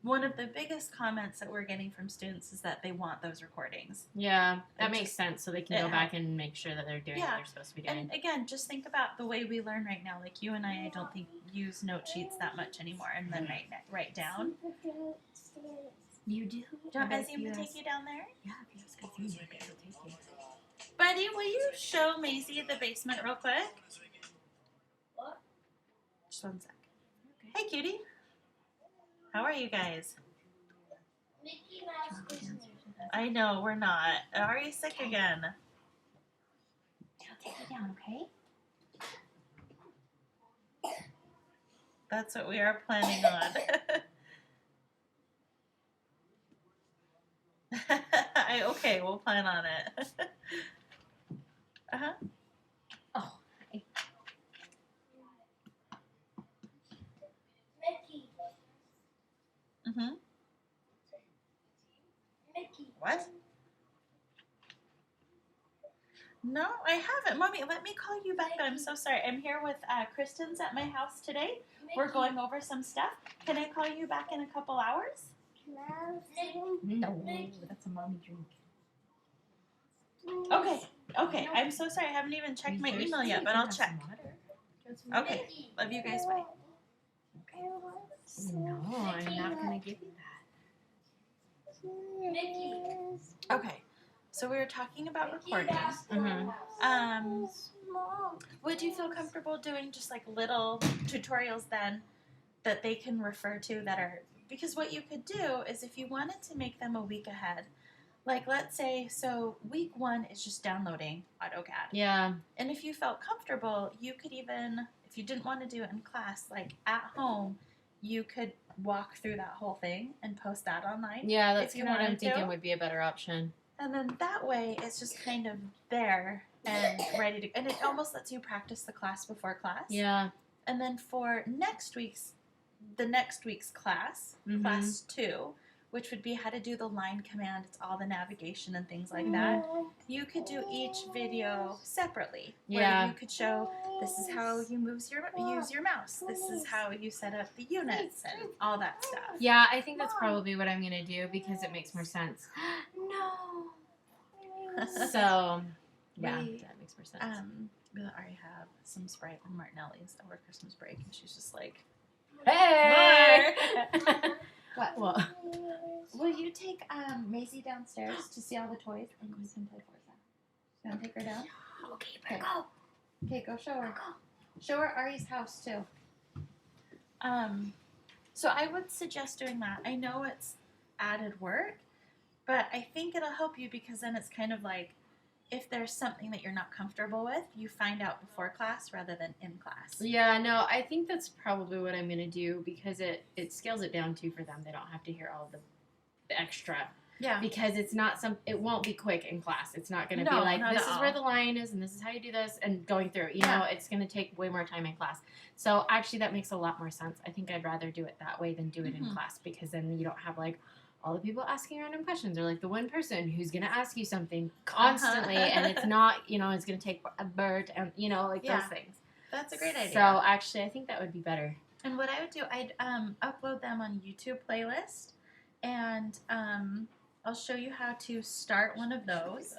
one of the biggest comments that we're getting from students is that they want those recordings. Yeah, that It makes just- sense. So they can it go back and make sure that they're doing what Yeah. they're supposed to be doing. And again, just think about the way we learn right now. Like you and I don't think use note sheets that much anymore, and then write down. You do? Do you want Ezzy to take you down there? Yeah, if you ask Ezzy, I'll be able to take you. Buddy, will you show Maisie the basement real quick? What? Just 1 sec. Hey, cutie. How are you guys? Mickey Mouse Christmas. I know, we're not. Are you sick again? I'll take you down, okay? That's what we are planning on. Okay, we'll plan on it. Uh-huh. Oh, hi. Mickey. Mm-hmm. Mickey. What? No, I haven't. Mommy, let me call you back. I'm so sorry. I'm here with Kristen's at my house today. We're Mickey. going over some stuff. Can I call you back in a couple hours? No, that's a mommy drink. Okay. Okay. I'm so sorry. I haven't even checked my email yet, but I'll check. Okay. Mickey. Love you guys. Bye. No, I'm not gonna give you that. Mickey. Okay. So we were talking about Mickey recording. Mouse Mhm. Would you feel comfortable doing just like little tutorials then that they can refer to that are, because what you could do is if you wanted to make them a week ahead, like let's say, so week 1 is just downloading AutoCAD. Yeah. And if you felt comfortable, you could even, if you didn't want to do it in class, like at home, you could walk through that whole thing and post that online. Yeah, that's If you kind of what I'm wanted to. thinking would be a better option. And then that way, it's just kind of there and ready to, and it almost lets you practice the class before class. Yeah. And then for the next week's class, Mhm. class 2, which would be how to do the line command, it's all the navigation and things like that. You could do each video separately. Where Yeah. you could show this is how you use your mouse. This is how you set up the units and all that stuff. Yeah, I think that's probably what I'm gonna do because it makes more sense. No. So, yeah, We, that makes more sense. we let Ari have some Sprite and Martinelli's over Christmas break, and she's just like, Hey! "What? Well, Will you take Maisie downstairs to see all the toys, and we can play Forza? You want to take her down? Okay, Okay. go. Okay, go show her. Show her Ari's house too. So I would suggest doing that. I know it's added work, but I think it'll help you because then it's kind of like if there's something that you're not comfortable with, you find out before class rather than in class. yeah, no, I think that's probably what I'm gonna do because it scales it down too for them. They don't have to hear all the extra Yeah. because it's not it won't be quick in class. It's not gonna be No, like not this at is all. where the line is and this is how you do this and going through. You Yeah. know, it's gonna take way more time in class. So actually, that makes a lot more sense. I think I'd rather do it that way than do it in Mhm. class because then you don't have like all the people asking random questions or like the one person who's gonna ask you something constantly and it's not, you know, it's gonna take a bird and you know like Yeah. those things. That's a great idea. So actually, I think that would be better. And what I would do, I'd upload them on YouTube playlist, and I'll show you how to start one of those.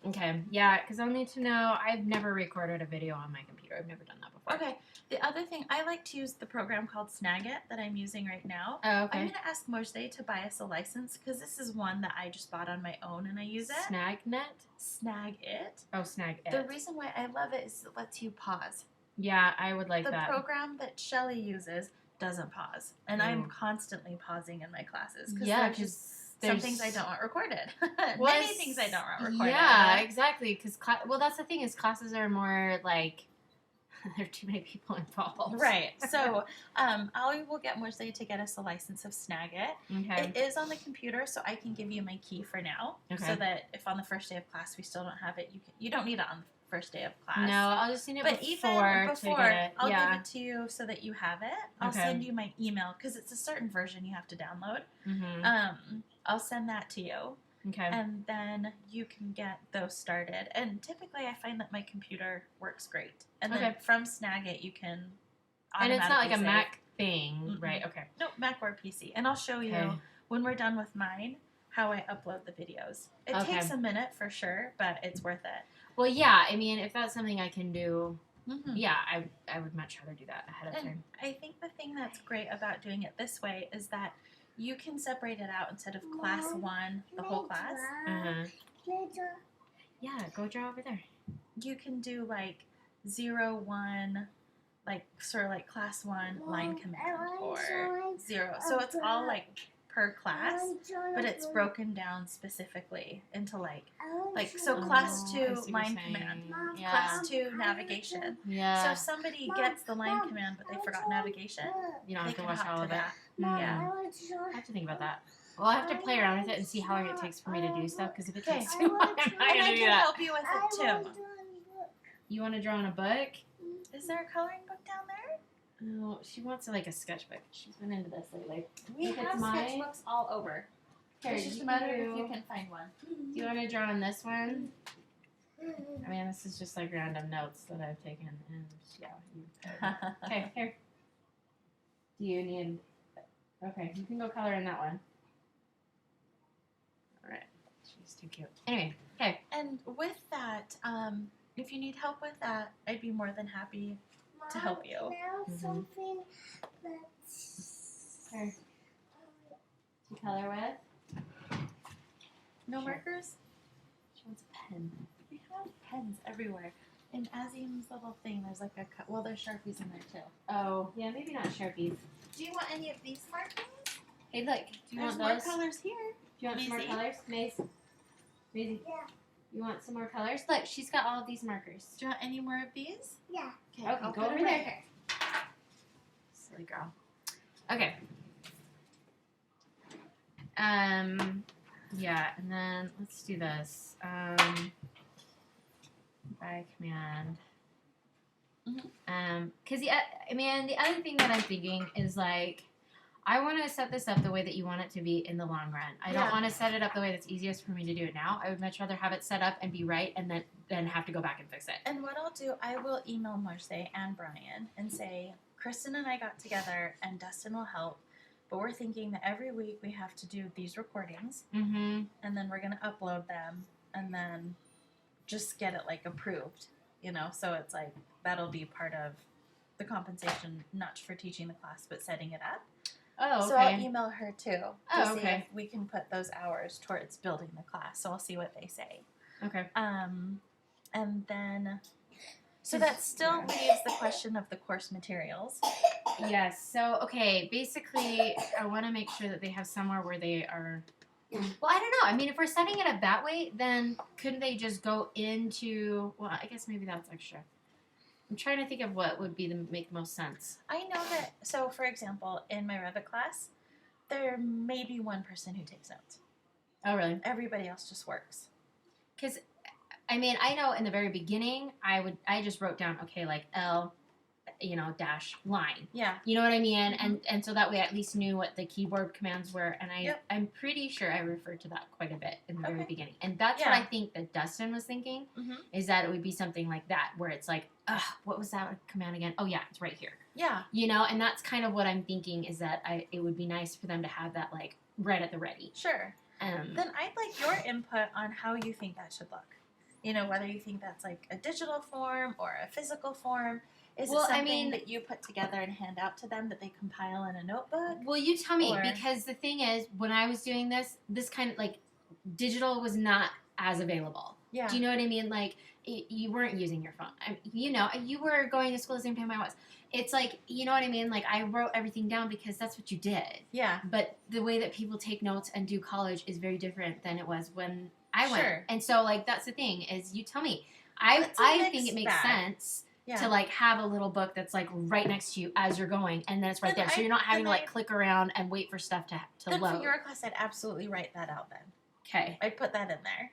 Okay, yeah, because I'll need to know. I've never recorded a video on my computer. I've never done that before. Okay. The other thing, I like to use the program called Snagit that I'm using right now. Oh, I'm okay. going to ask Mojde to buy us a license because this is one that I just bought on my own and I use it. Snagnet? Snagit. Oh, Snag It. The reason why I love it is it lets you pause. Yeah, I would like The that. program that Shelly uses doesn't pause, and I'm Mm. constantly pausing in my classes because Yeah, there's just because some things I don't want recorded. Well, Many things I don't want recorded. Yeah, exactly. Because well, that's the thing is classes are more like there are too many people involved. Right. So I will get Mojde to get us a license of Snagit. Okay. It is on the computer, so I can give you my key for now, Okay. so that if on the first day of class we still don't have it, you don't need it on the first day of class. No, I'll just need it But before, even to before, get it. I'll yeah. give it to you so that you have it. I'll Okay. send you my email because it's a certain version you have to download. Mm-hmm. I'll send that to you, Okay. and then you can get those started. And typically, I find that my computer works great. And then Okay. from Snagit, you can. And it's not like a automatically save. Mac thing, Mm-mm. right? Okay. Nope, Mac or PC. And I'll show you Okay. when we're done with mine how I upload the videos. It Okay. takes a minute for sure, but it's worth it. Well, yeah. I mean, if that's something I can do, Mm-hmm. yeah, I would much rather do that ahead of And time. I think the thing that's great about doing it this way is that you can separate it out instead of class one, the whole class. Uh-huh. Yeah, go draw over there. You can do like 0, 1, like sort of like class 1 line command or 0. So it's all like per class, but it's broken down specifically into like so class Oh, I 2 see what you're line saying. command, Yeah. class 2 navigation. So Yeah. if somebody gets the line command but they forgot navigation, You don't they have to can watch hop all to of it. that. Yeah. I have to think about that. Well, I have to play around with it and see how long it takes for me to do stuff. Because if it Okay. takes too long, I'm not And gonna I do can that. help you with it too. You want to draw in a book? Is there a coloring book down there? Oh, she wants like a sketchbook. She's been into this lately. We If it's have mine- sketchbooks all over. Here, It's just you a matter do- if you can find one. Do you want to draw on this one? I mean, this is just like random notes that I've taken, and yeah, you. Okay, here. Do you need? Okay, you can go color in that one. All right, she's too cute. Anyway, okay. And with that, if you need help with that, I'd be more than happy to help you. Mhm. Something that's Here. To color with. No Sure. markers? She wants a pen. We have pens everywhere. In Azim's little thing, there's like a well, there's Sharpies in there too. Oh, yeah, maybe not Sharpies. Do you want any of these markers? Hey, look. Do you There's want more those? colors here. Do you want some more Maisie? colors? Maisie? Yeah. You want some more colors? Look, she's got all of these markers. Do you want any more of these? Yeah. Okay, I'll go put over them right there. here. Silly girl. Okay. Yeah, and then let's do this. By command. Cause the other thing that I'm thinking is like, I want to set this up the way that you want it to be in the long run. I don't Yeah. want to set it up the way that's easiest for me to do it now. I would much rather have it set up and be right, and then have to go back and fix it. And what I'll do, I will email Marce and Brian and say, Kristen and I got together and Dustin will help, but we're thinking that every week we have to do these recordings Mm-hmm. and then we're going to upload them and then just get it like approved, so it's like that'll be part of the compensation, not for teaching the class, but setting it up. Oh, So I'll okay. email her too to Oh, see okay. if we can put those hours towards building the class. So I'll see what they say. Okay. And then, so Is- that still yeah. leaves the question of the course materials. Yes. So, okay. Basically, I want to make sure that they have somewhere where they are. Well, I don't know. I mean, if we're setting it up that way, then couldn't they just go into? Well, I guess maybe that's extra. I'm trying to think of what would make the most sense. I know that, so for example, in my Revit class, there may be one person who takes notes. Oh, really? Everybody else just works. Because, I mean, I know in the very beginning, I just wrote down, okay, like L, dash line. Yeah. You know what I mean? And so that way I at least knew what the keyboard commands were. And Yep. I'm pretty sure I referred to that quite a bit in the very Okay. beginning. And that's what Yeah. I think that Dustin was thinking, Mhm. is that it would be something like that, where it's like, what was that command again? Oh, yeah, it's right here. Yeah. And that's kind of what I'm thinking, is that it would be nice for them to have that, like, right at the ready. Sure. Then I'd like your input on how you think that should look. Whether you think that's like a digital form or a physical form. Is Well, it I something mean- that you put together and hand out to them that they compile in a notebook? Well, you tell me, Or- because the thing is, when I was doing this kind of, like, digital was not as available. Yeah. Do you know what I mean? Like, you weren't using your phone. You were going to school the same time I was. It's like, you know what I mean? Like, I wrote everything down because that's what you did. Yeah. But the way that people take notes and do college is very different than it was when I went. Sure. And so, like, that's the thing, is you tell me. It's a I think mixed it makes bag. sense Yeah. to, like, have a little book that's, like, right next to you as you're going, and then it's right Then there. So you're not having to, like, then click around and wait for stuff to Then load. for your class, I'd absolutely write that out then. Okay. I'd put that in there.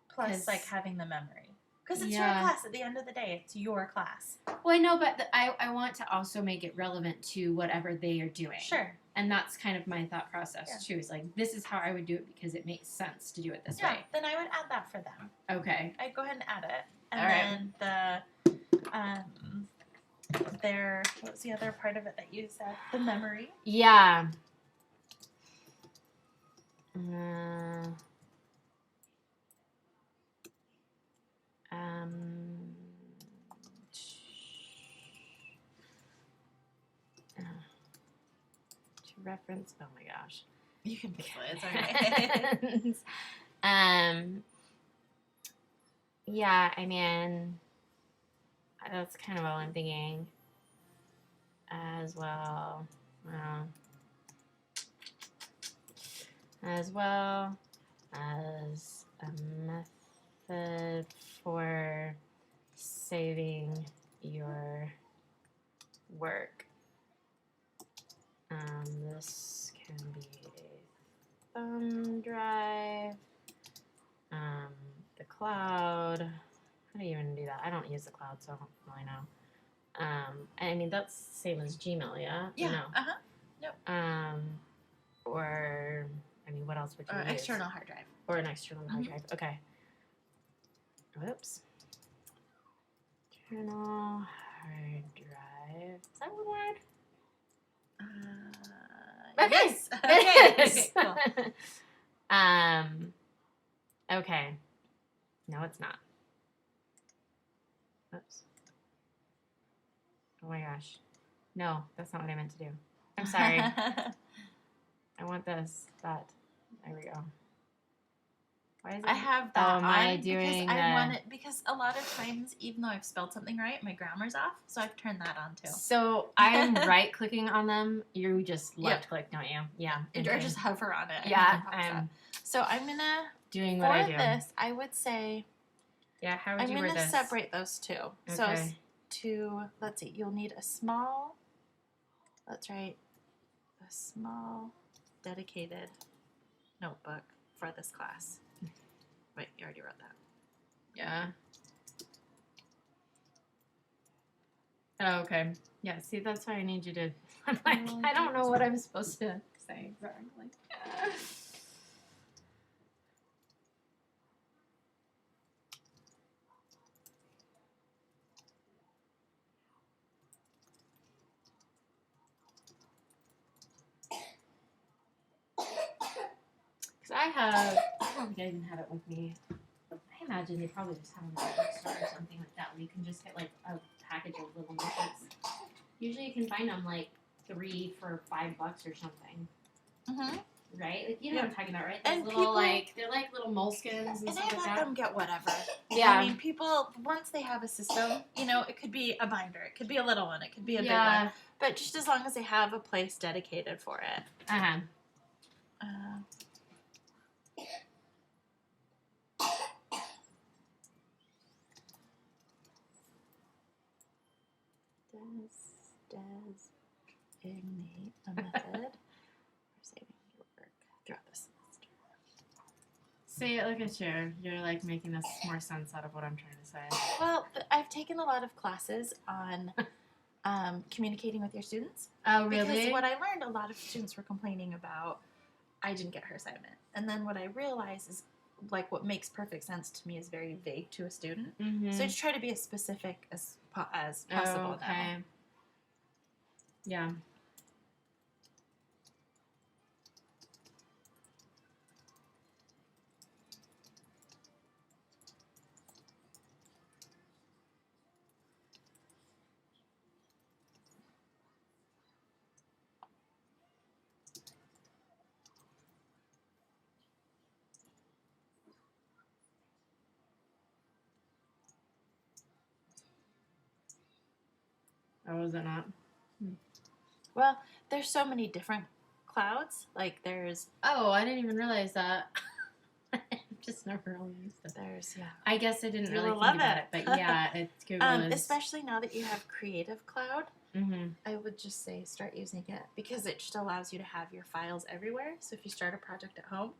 Plus, 'Cause- like, having the memory. Because it's Yeah. your class. At the end of the day, it's your class. Well, I know, but I want to also make it relevant to whatever they are doing. Sure. And that's kind of my thought process, Yeah. too. Is like, this is how I would do it because it makes sense to do it this Yeah. way. Then I would add that for them. Okay. I'd go ahead and add it. And All right. then what was the other part of it that you said? The memory. Yeah. To reference. Oh my gosh. You can pick it. It's all right. yeah, I mean, that's kind of all I'm thinking. As well, as well as a method for saving your work. This can be a thumb drive, the cloud. How do you even do that? I don't use the cloud, so I don't really know. I mean, that's the same as Gmail, yeah? Yeah. No. Nope. Or, I mean, what else would you Or use? external hard drive. Or an external hard drive. Okay. Whoops. External hard drive. Is that one word? Okay. Yes. It Okay. is. Okay. Cool. Okay. No, it's not. Oops. Oh my gosh. No, that's not what I meant to do. I'm sorry. I want this. That. There we go. Why is it? I have Oh, that am I on doing because I the- want it because a lot of times, even though I've spelled something right, my grammar's off. So I've turned that on too. So I'm right clicking on them. You just Yep. left click, don't you? Yeah. Or okay. just hover on it. Yeah, and it pops up. I'm So I'm gonna doing for what I do. this. I would say Yeah, how would I'm you word gonna this? separate those two. So Okay. let's see, you'll need a small. That's right, a small dedicated notebook for this class. Wait, you already wrote that. Yeah. Oh, okay. Yeah, see, that's why I need you to. I'm like, I don't know what I'm supposed to say exactly. Because I don't think I even have it with me. I imagine they probably just have them at the bookstore or something like that, where you can just get like a package of little notebooks. Usually you can find them like 3 for $5 or something, Mm-hmm. right? Like you know what I'm talking about, right? Those And little people- like they're like little moleskins and And stuff I like let that. them get whatever. Yeah. I mean, people, once they have a system, it could be a binder, it could be a little one, it could be a big Yeah. one. But just as long as they have a place dedicated for it. Uh-huh. Designate a method for saving your work throughout the semester. See, look at you. You're like making this more sense out of what I'm trying to say. Well, I've taken a lot of classes on communicating with your students. Oh, really? Because what I learned, a lot of students were complaining about, I didn't get her assignment. And then what I realized is, like, what makes perfect sense to me is very vague to a student. Mm-hmm. So I just try to be as specific as possible okay. now. Yeah. Oh, is it not? Well, there's so many different clouds. Like there's Oh, I didn't even realize that. Just never really used it. yeah. I guess I didn't You really will think love about it. it, but yeah, it's Google is. Especially now that you have Creative Cloud, Mm-hmm. I would just say start using it because it just allows you to have your files everywhere. So if you start a project at home,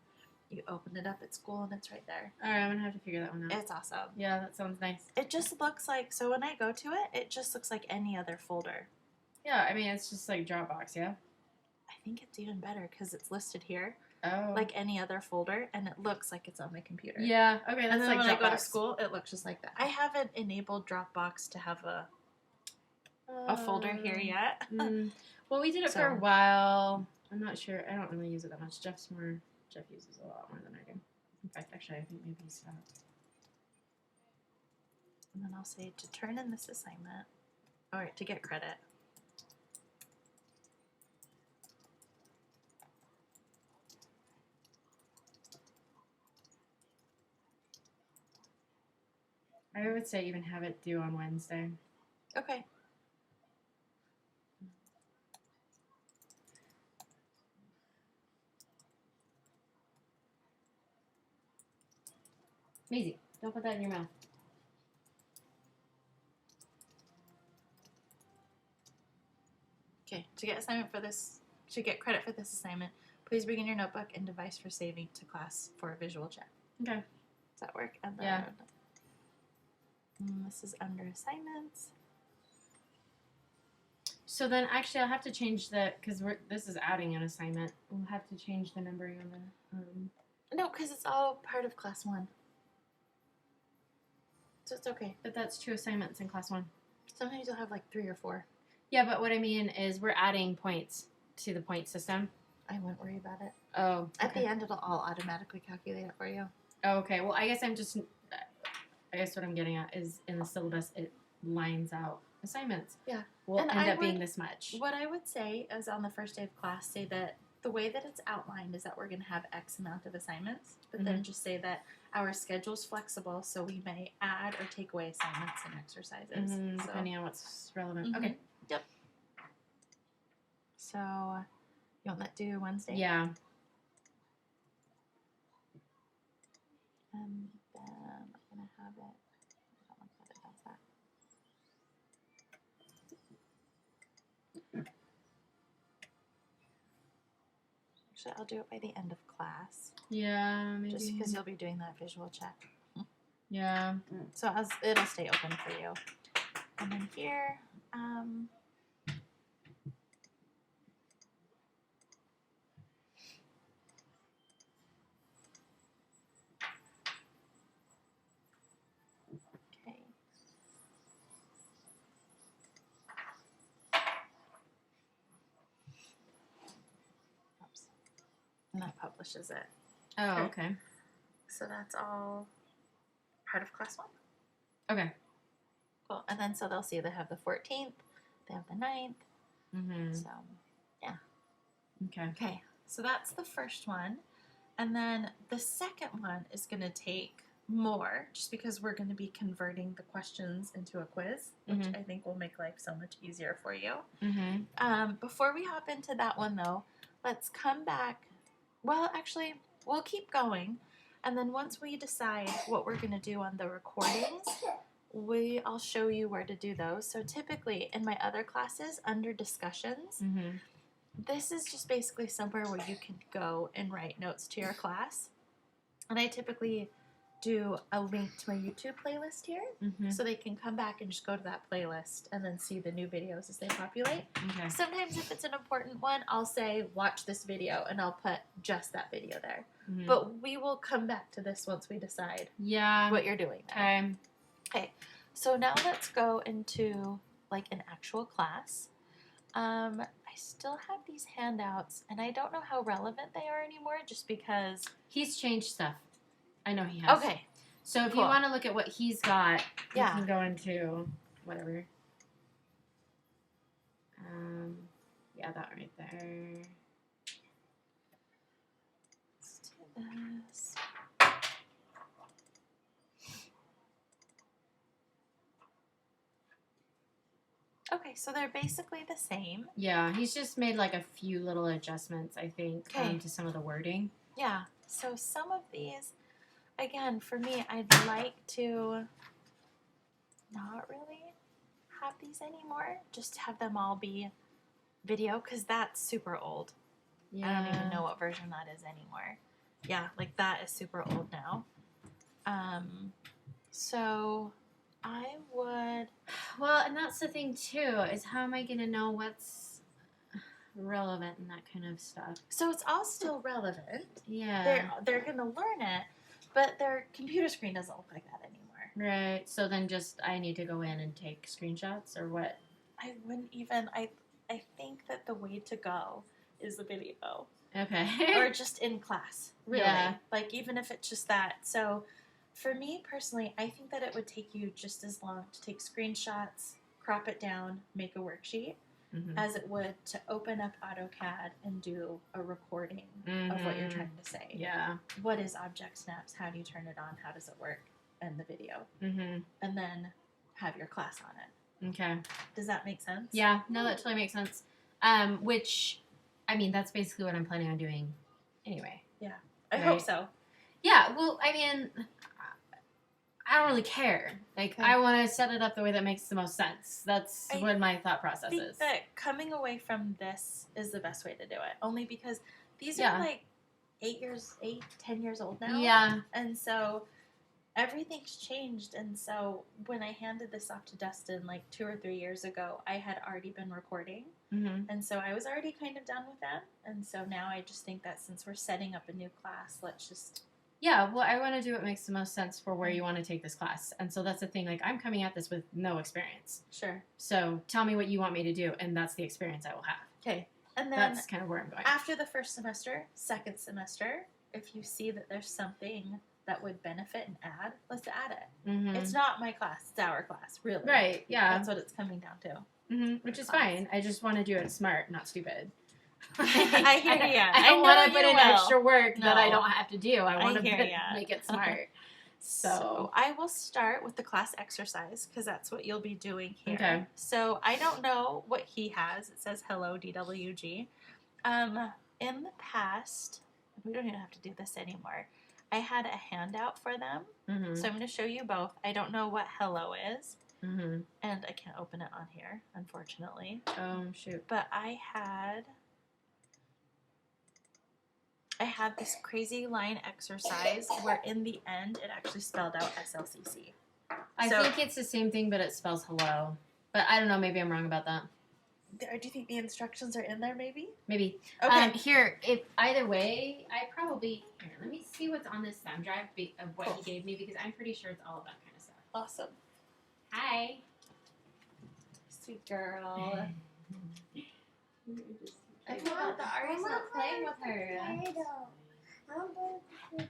you open it up at school and it's right there. All right, I'm gonna have to figure that one out. It's awesome. Yeah, that sounds nice. It just looks like, so when I go to it, it just looks like any other folder. Yeah, I mean it's just like Dropbox, yeah. I think it's even better because it's listed here Oh. like any other folder and it looks like it's on my computer. Yeah. Okay, And that's then like when Dropbox. I go to school, it looks just like that. I haven't enabled Dropbox to have a folder here yet. Well, we did it for a So- while. I'm not sure. I don't really use it that much. Jeff uses a lot more than I do. In fact, actually, I think maybe he stopped. And then I'll say to turn in this assignment, or to get credit. I would say even have it due on Wednesday. Okay. Maisie, don't put that in your mouth. Okay. To get credit for this assignment, please bring in your notebook and device for saving to class for a visual check. Okay. Does that work? And then Yeah. this is under assignments. So then, actually, I'll have to change because this is adding an assignment. We'll have to change the numbering on the. No, because it's all part of class 1. So it's okay. But that's 2 assignments in class 1. Sometimes you'll have like 3 or 4. Yeah, but what I mean is we're adding points to the point system. I wouldn't worry about it. Oh. At Okay. the end, it'll all automatically calculate it for you. Oh, okay. Well, I guess what I'm getting at is in the syllabus it lines out assignments. Yeah. Will And end I up being would- this much. What I would say is on the first day of class, say that the way that it's outlined is that we're going to have X amount of assignments, but then just say that our schedule's flexible, so we may add or take away assignments and exercises. So, Depending on what's relevant. Mhm. Okay. Yep. So, you want that due Wednesday? Yeah. And then I'm going to have it. I don't like that it does that. Actually, I'll do it by the end of class, Yeah. Maybe. just because you'll be doing that visual check. Yeah. So it'll stay open for you. And then here, okay. Oops. And that publishes it. Oh, Okay. okay. So that's all part of class 1. Okay. Cool. And then so they'll see they have the 14th, they have the 9th. Mm-hmm. So, Okay. okay. So that's the first one. And then the second one is going to take more just because we're going to be converting the questions into a quiz, which Mhm. I think will make life so much easier for you. Mm-hmm. Before we hop into that one, though, let's come back. Well, actually, we'll keep going. And then once we decide what we're going to do on the recordings, I'll show you where to do those. So typically in my other classes, under discussions, Mm-hmm. this is just basically somewhere where you can go and write notes to your class. And I typically do a link to my YouTube playlist here, Mm-hmm. so they can come back and just go to that playlist and then see the new videos as they populate. Okay. Sometimes if it's an important one, I'll say, watch this video, and I'll put just that video there. Mhm. But we will come back to this once we decide Yeah. what you're doing there. Okay. Okay, so now let's go into like an actual class. I still have these handouts, and I don't know how relevant they are anymore, just because. He's changed stuff. I know he has. Okay, So if Cool. you want to look at what he's got, Yeah. you can go into whatever. Yeah, that right there. let's do this. Okay, so they're basically the same. Yeah, he's just made like a few little adjustments, I think, Okay. to some of the wording. Yeah, so some of these, again, for me, I'd like to not really have these anymore. Just have them all be video, because that's super old. Yeah. I don't even know what version that is anymore. Yeah, like that is super old now. So I would. Well, and that's the thing too, is how am I going to know what's relevant and that kind of stuff? So it's all still relevant. Yeah. They're gonna learn it, but their computer screen doesn't look like that anymore. Right. So then just I need to go in and take screenshots or what? I wouldn't even. I think that the way to go is the video. Okay. Or just in class, really. Yeah. Like, even if it's just that. So, for me personally, I think that it would take you just as long to take screenshots, crop it down, make a worksheet, Mhm. as it would to open up AutoCAD and do a recording of what you're Mhm. trying to say. Yeah. What is Object Snaps? How do you turn it on? How does it work? and the video, Mm-hmm. and then have your class on it. Okay. Does that make sense? Yeah. No, that totally makes sense. Which, I mean, that's basically what I'm planning on doing anyway. I Right. hope so. Yeah. Well, I mean, I don't really care. Like, Okay. I want to set it up the way that makes the most sense. That's I what my thought I process think is. that coming away from this is the best way to do it. Only because these Yeah. are like 10 years old now. Yeah. And so everything's changed. And so when I handed this off to Dustin like 2 or 3 years ago, I had already been recording. Mm-hmm. And so I was already kind of done with that. And so now I just think that since we're setting up a new class, let's just. Yeah, well, I want to do what makes the most sense for where you want to take this class. And so that's the thing. Like, I'm coming at this with no experience. Sure. So tell me what you want me to do, and that's the experience I will have. Okay. And then That's kind of where I'm going. after the first semester, second semester, if you see that there's something that would benefit and add, let's add it. Mm-hmm. It's not my class, it's our class, really. Right, yeah. That's what it's coming down to. Mm-hmm. Which is Class. fine. I just want to do it smart, not stupid. I hear ya. I don't I want to know put you in will. extra work that I No. don't have to do. I want to hear ya. make it smart. So I will start with the class exercise because that's what you'll be doing here. Okay. So I don't know what he has. It says hello DWG. In the past, we don't even have to do this anymore. I had a handout for them. Mm-hmm. So I'm going to show you both. I don't know what hello is, Mm-hmm. and I can't open it on here, unfortunately. Shoot. But I had this crazy line exercise where in the end it actually spelled out SLCC. I So- think it's the same thing, but it spells hello. But I don't know. Maybe I'm wrong about that. Do you think the instructions are in there, maybe? Maybe. Okay. Here, if either way, I probably here. Let me see what's on this thumb drive of what Cool. he gave me because I'm pretty sure it's all of that kind of stuff. Awesome. Hi. Sweet girl. I I forgot that Ari's not playing with her.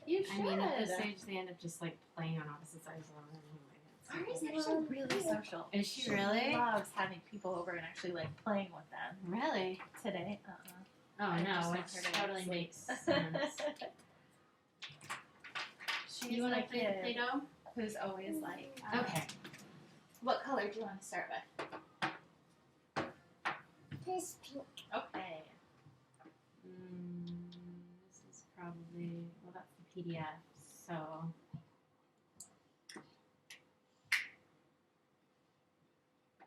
You should. I mean, at this age, they end up just like playing on opposite sides of the room. Ari's actually really social. Is she really? loves having people over and actually like playing with them. Really? Today, Oh I just no, want which her to totally sleep. makes sense. She's You want to the play kid Play-Doh? who's always like, Okay. what color do you want to start with? This pink. Okay. This is probably that's the PDF. So.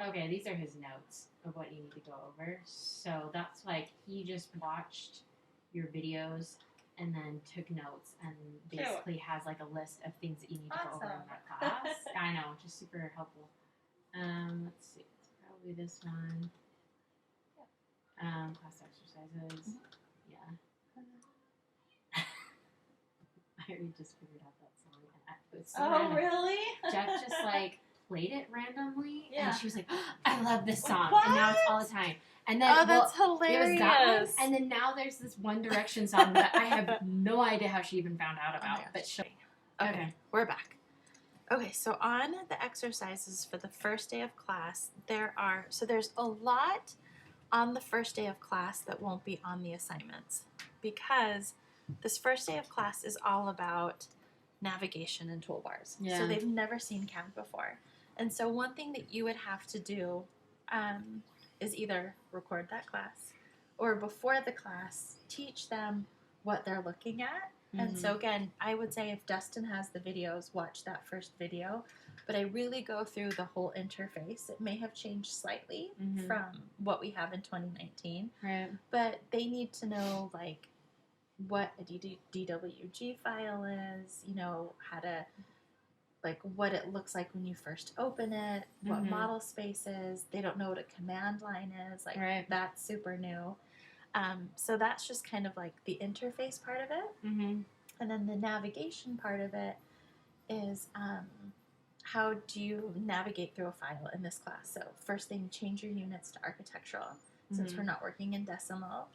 Okay, these are his notes of what you need to go over. So that's like he just watched your videos and then took notes and basically has like a list of things that you need to go over in Awesome. that class. I know, which is super helpful. Let's see, it's probably this one. Class exercises. Yeah. I already just figured out that song and I was so random. Really? Jeff just like played it randomly, Yeah. and she was like, oh, "I love this song," and now it's all the time. And then Oh, that's well, there was hilarious. that one, and then now there's this One Direction song that I have no idea how she even found out Oh my about. gosh. But she, Okay, we're back. Okay, so on the exercises for the first day of class, there's a lot on the first day of class that won't be on the assignments because this first day of class is all about navigation and toolbars. Yeah. So they've never seen CAD before. And so one thing that you would have to do is either record that class or before the class, teach them what they're looking at. And so again, I would say if Dustin has the videos, watch that first video. But I really go through the whole interface. It may have changed slightly Mhm. from what we have in 2019. right, But they need to know like what a DWG file is, you know, how to like what it looks like when you first open it, what Mhm. model space is. They don't know what a command line is. Like Right. that's super new. So that's just kind of like the interface part of it. mm-hmm. And then the navigation part of it is how do you navigate through a file in this class? So first thing, change your units to architectural since Mhm. we're not working in decimal.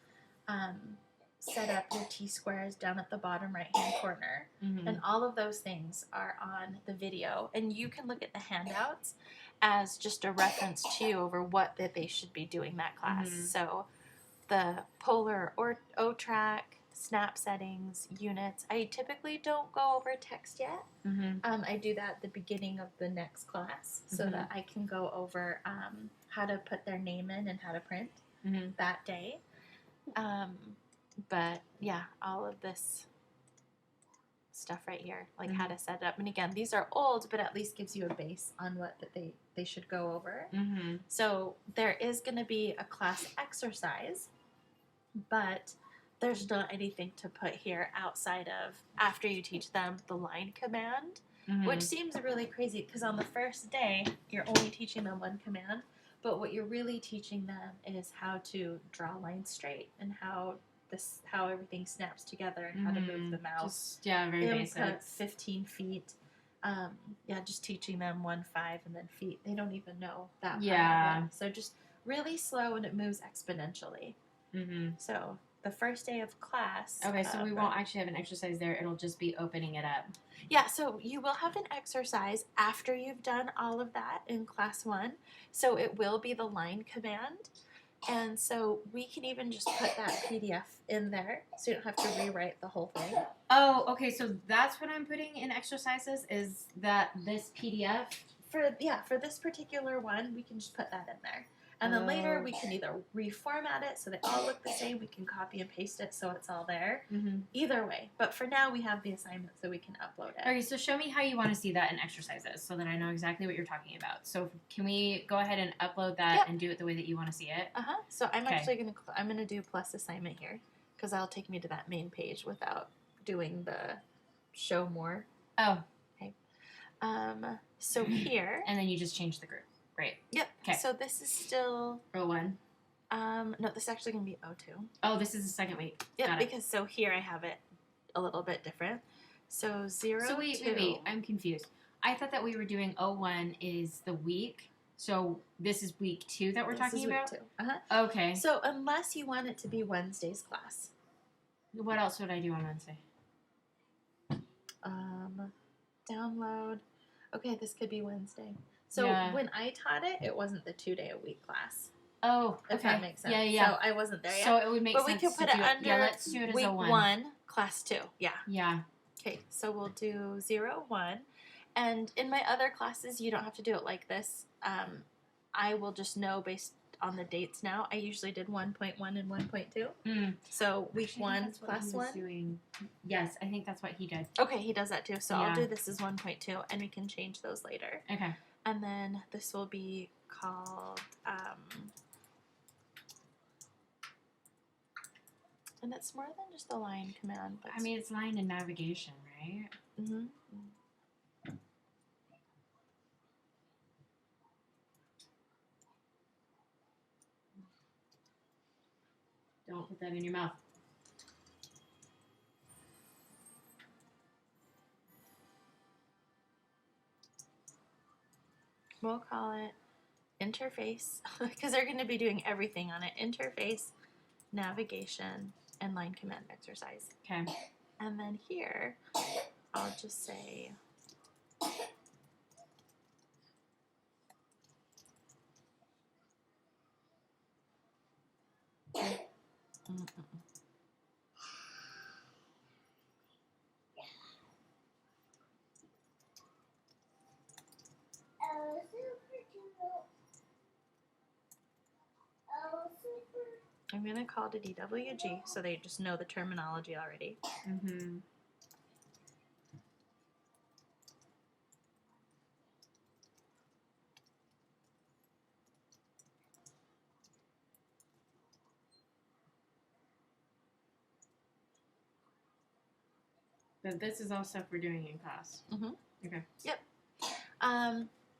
Set up your T-squares down at the bottom right-hand corner. Mm-hmm. And all of those things are on the video. And you can look at the handouts as just a reference to over what that they should be doing that class. Mhm. So the polar or O-track, snap settings, units. I typically don't go over text yet. Mm-hmm. I do that at the beginning of the next class so Mhm. that I can go over how to put their name in and how to print Mm-hmm. that day. But yeah, all of this stuff right here, like how to set it up. And again, these are old, but at least gives you a base on what that they should go over. Mm-hmm. So there is going to be a class exercise, but there's not anything to put here outside of after you teach them the line command, Mm-hmm. which seems really crazy because on the first day you're only teaching them one command, but what you're really teaching them is how to draw lines straight and how everything snaps together and how to move the mouse. Just, very Input basic. 15 feet. Just teaching them 1, 5, and then feet. They don't even know that part Yeah. of it. So just really slow and it moves exponentially. Mm-hmm. So the first day of class. Okay, so we won't actually have an exercise there. It'll just be opening it up. Yeah, so you will have an exercise after you've done all of that in class 1. So it will be the line command. And so we can even just put that PDF in there so you don't have to rewrite the whole thing. Oh, okay, so that's what I'm putting in exercises is that this PDF? For this particular one, we can just put that in there. And then later we can either reformat it so they all look the same, we can copy and paste it so it's all there. Mm-hmm. Either way. But for now we have the assignment so we can upload it. Okay, so show me how you want to see that in exercises so that I know exactly what you're talking about. So can we go ahead and upload that Yep. and do it the way that you want to see it? So I'm Okay. actually I'm gonna do plus assignment here because that'll take me to that main page without doing the show more. Oh. So here. And then you just change the group. Great. Yep. Okay. So this is still. O1. No, this is actually gonna be O2. Oh, this is the second week. Yep. Got it. Because so here I have it a little bit different. So 0. So wait. I'm confused. I thought that we were doing O1 is the week. So this is week 2 that we're talking about? Week 2. Okay. So unless you want it to be Wednesday's class. What else would I do on Wednesday? Download. Okay, this could be Wednesday. So Yeah. when I taught it, it wasn't the 2-day-a-week class. Oh, If okay. that makes sense. Yeah. So I wasn't there yet. So it would make but we sense can put to it do under Yeah, let's do it as week O1. 1, class 2. Yeah. Yeah. Okay, so we'll do 0, 1. And in my other classes, you don't have to do it like this. I will just know based on the dates now. I usually did 1.1 and 1.2. Mm. So week Actually, 1, that's what class he was 1. doing. Yes, I think that's what he did. Okay, he does that too. So Yeah. I'll do this as 1.2, and we can change those later. Okay. And then this will be called, and it's more than just the line command. But I mean, it's line and navigation, right? hmm Don't put that in your mouth. we'll call it interface because they're going to be doing everything on it. Interface, navigation, and line command exercise. Okay. And then here, I'll just say Oh, super cute. Oh, super. I'm going to call it a DWG so they just know the terminology already. Mm-hmm. But this is all stuff we're doing in class.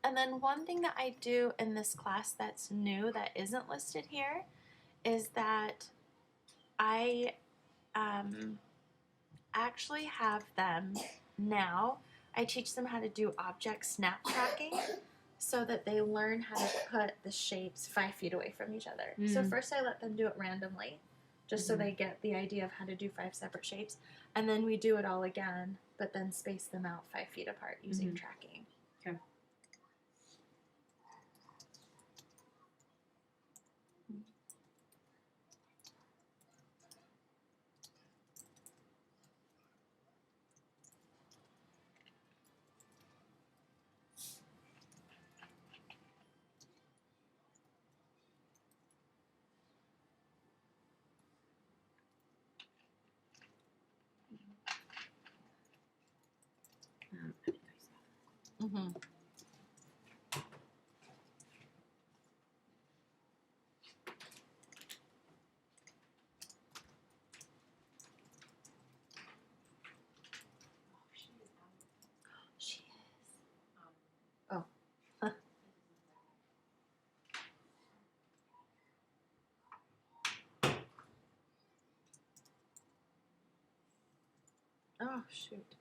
And then one thing that I do in this class that's new that isn't listed here is that I actually have them now. I teach them how to do object snap tracking so that they learn how to put the shapes 5 feet away from each other. So Mm. first I let them do it randomly just so Mhm. they get the idea of how to do 5 separate shapes. And then we do it all again, but then space them out 5 feet apart using Mhm. tracking. Okay. Mm-hmm. She is. Oh. Oh, shoot.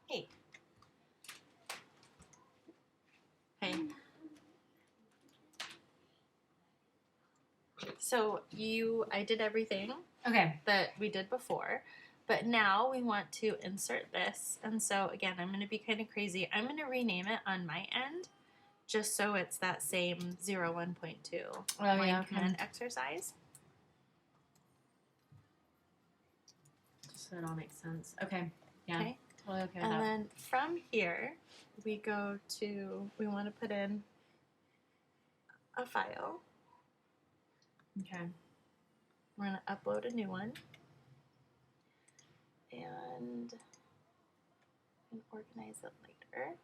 Hey. Hey. So I did everything Okay. that we did before, but now we want to insert this. And so again, I'm going to be kind of crazy. I'm going to rename it on my end, just so it's that same 01.2 yeah, command exercise. So it all makes sense. Okay. Yeah. Okay. Totally okay with And that. then from here, we want to put in a file. Okay. We're going to upload a new one. And organize it later.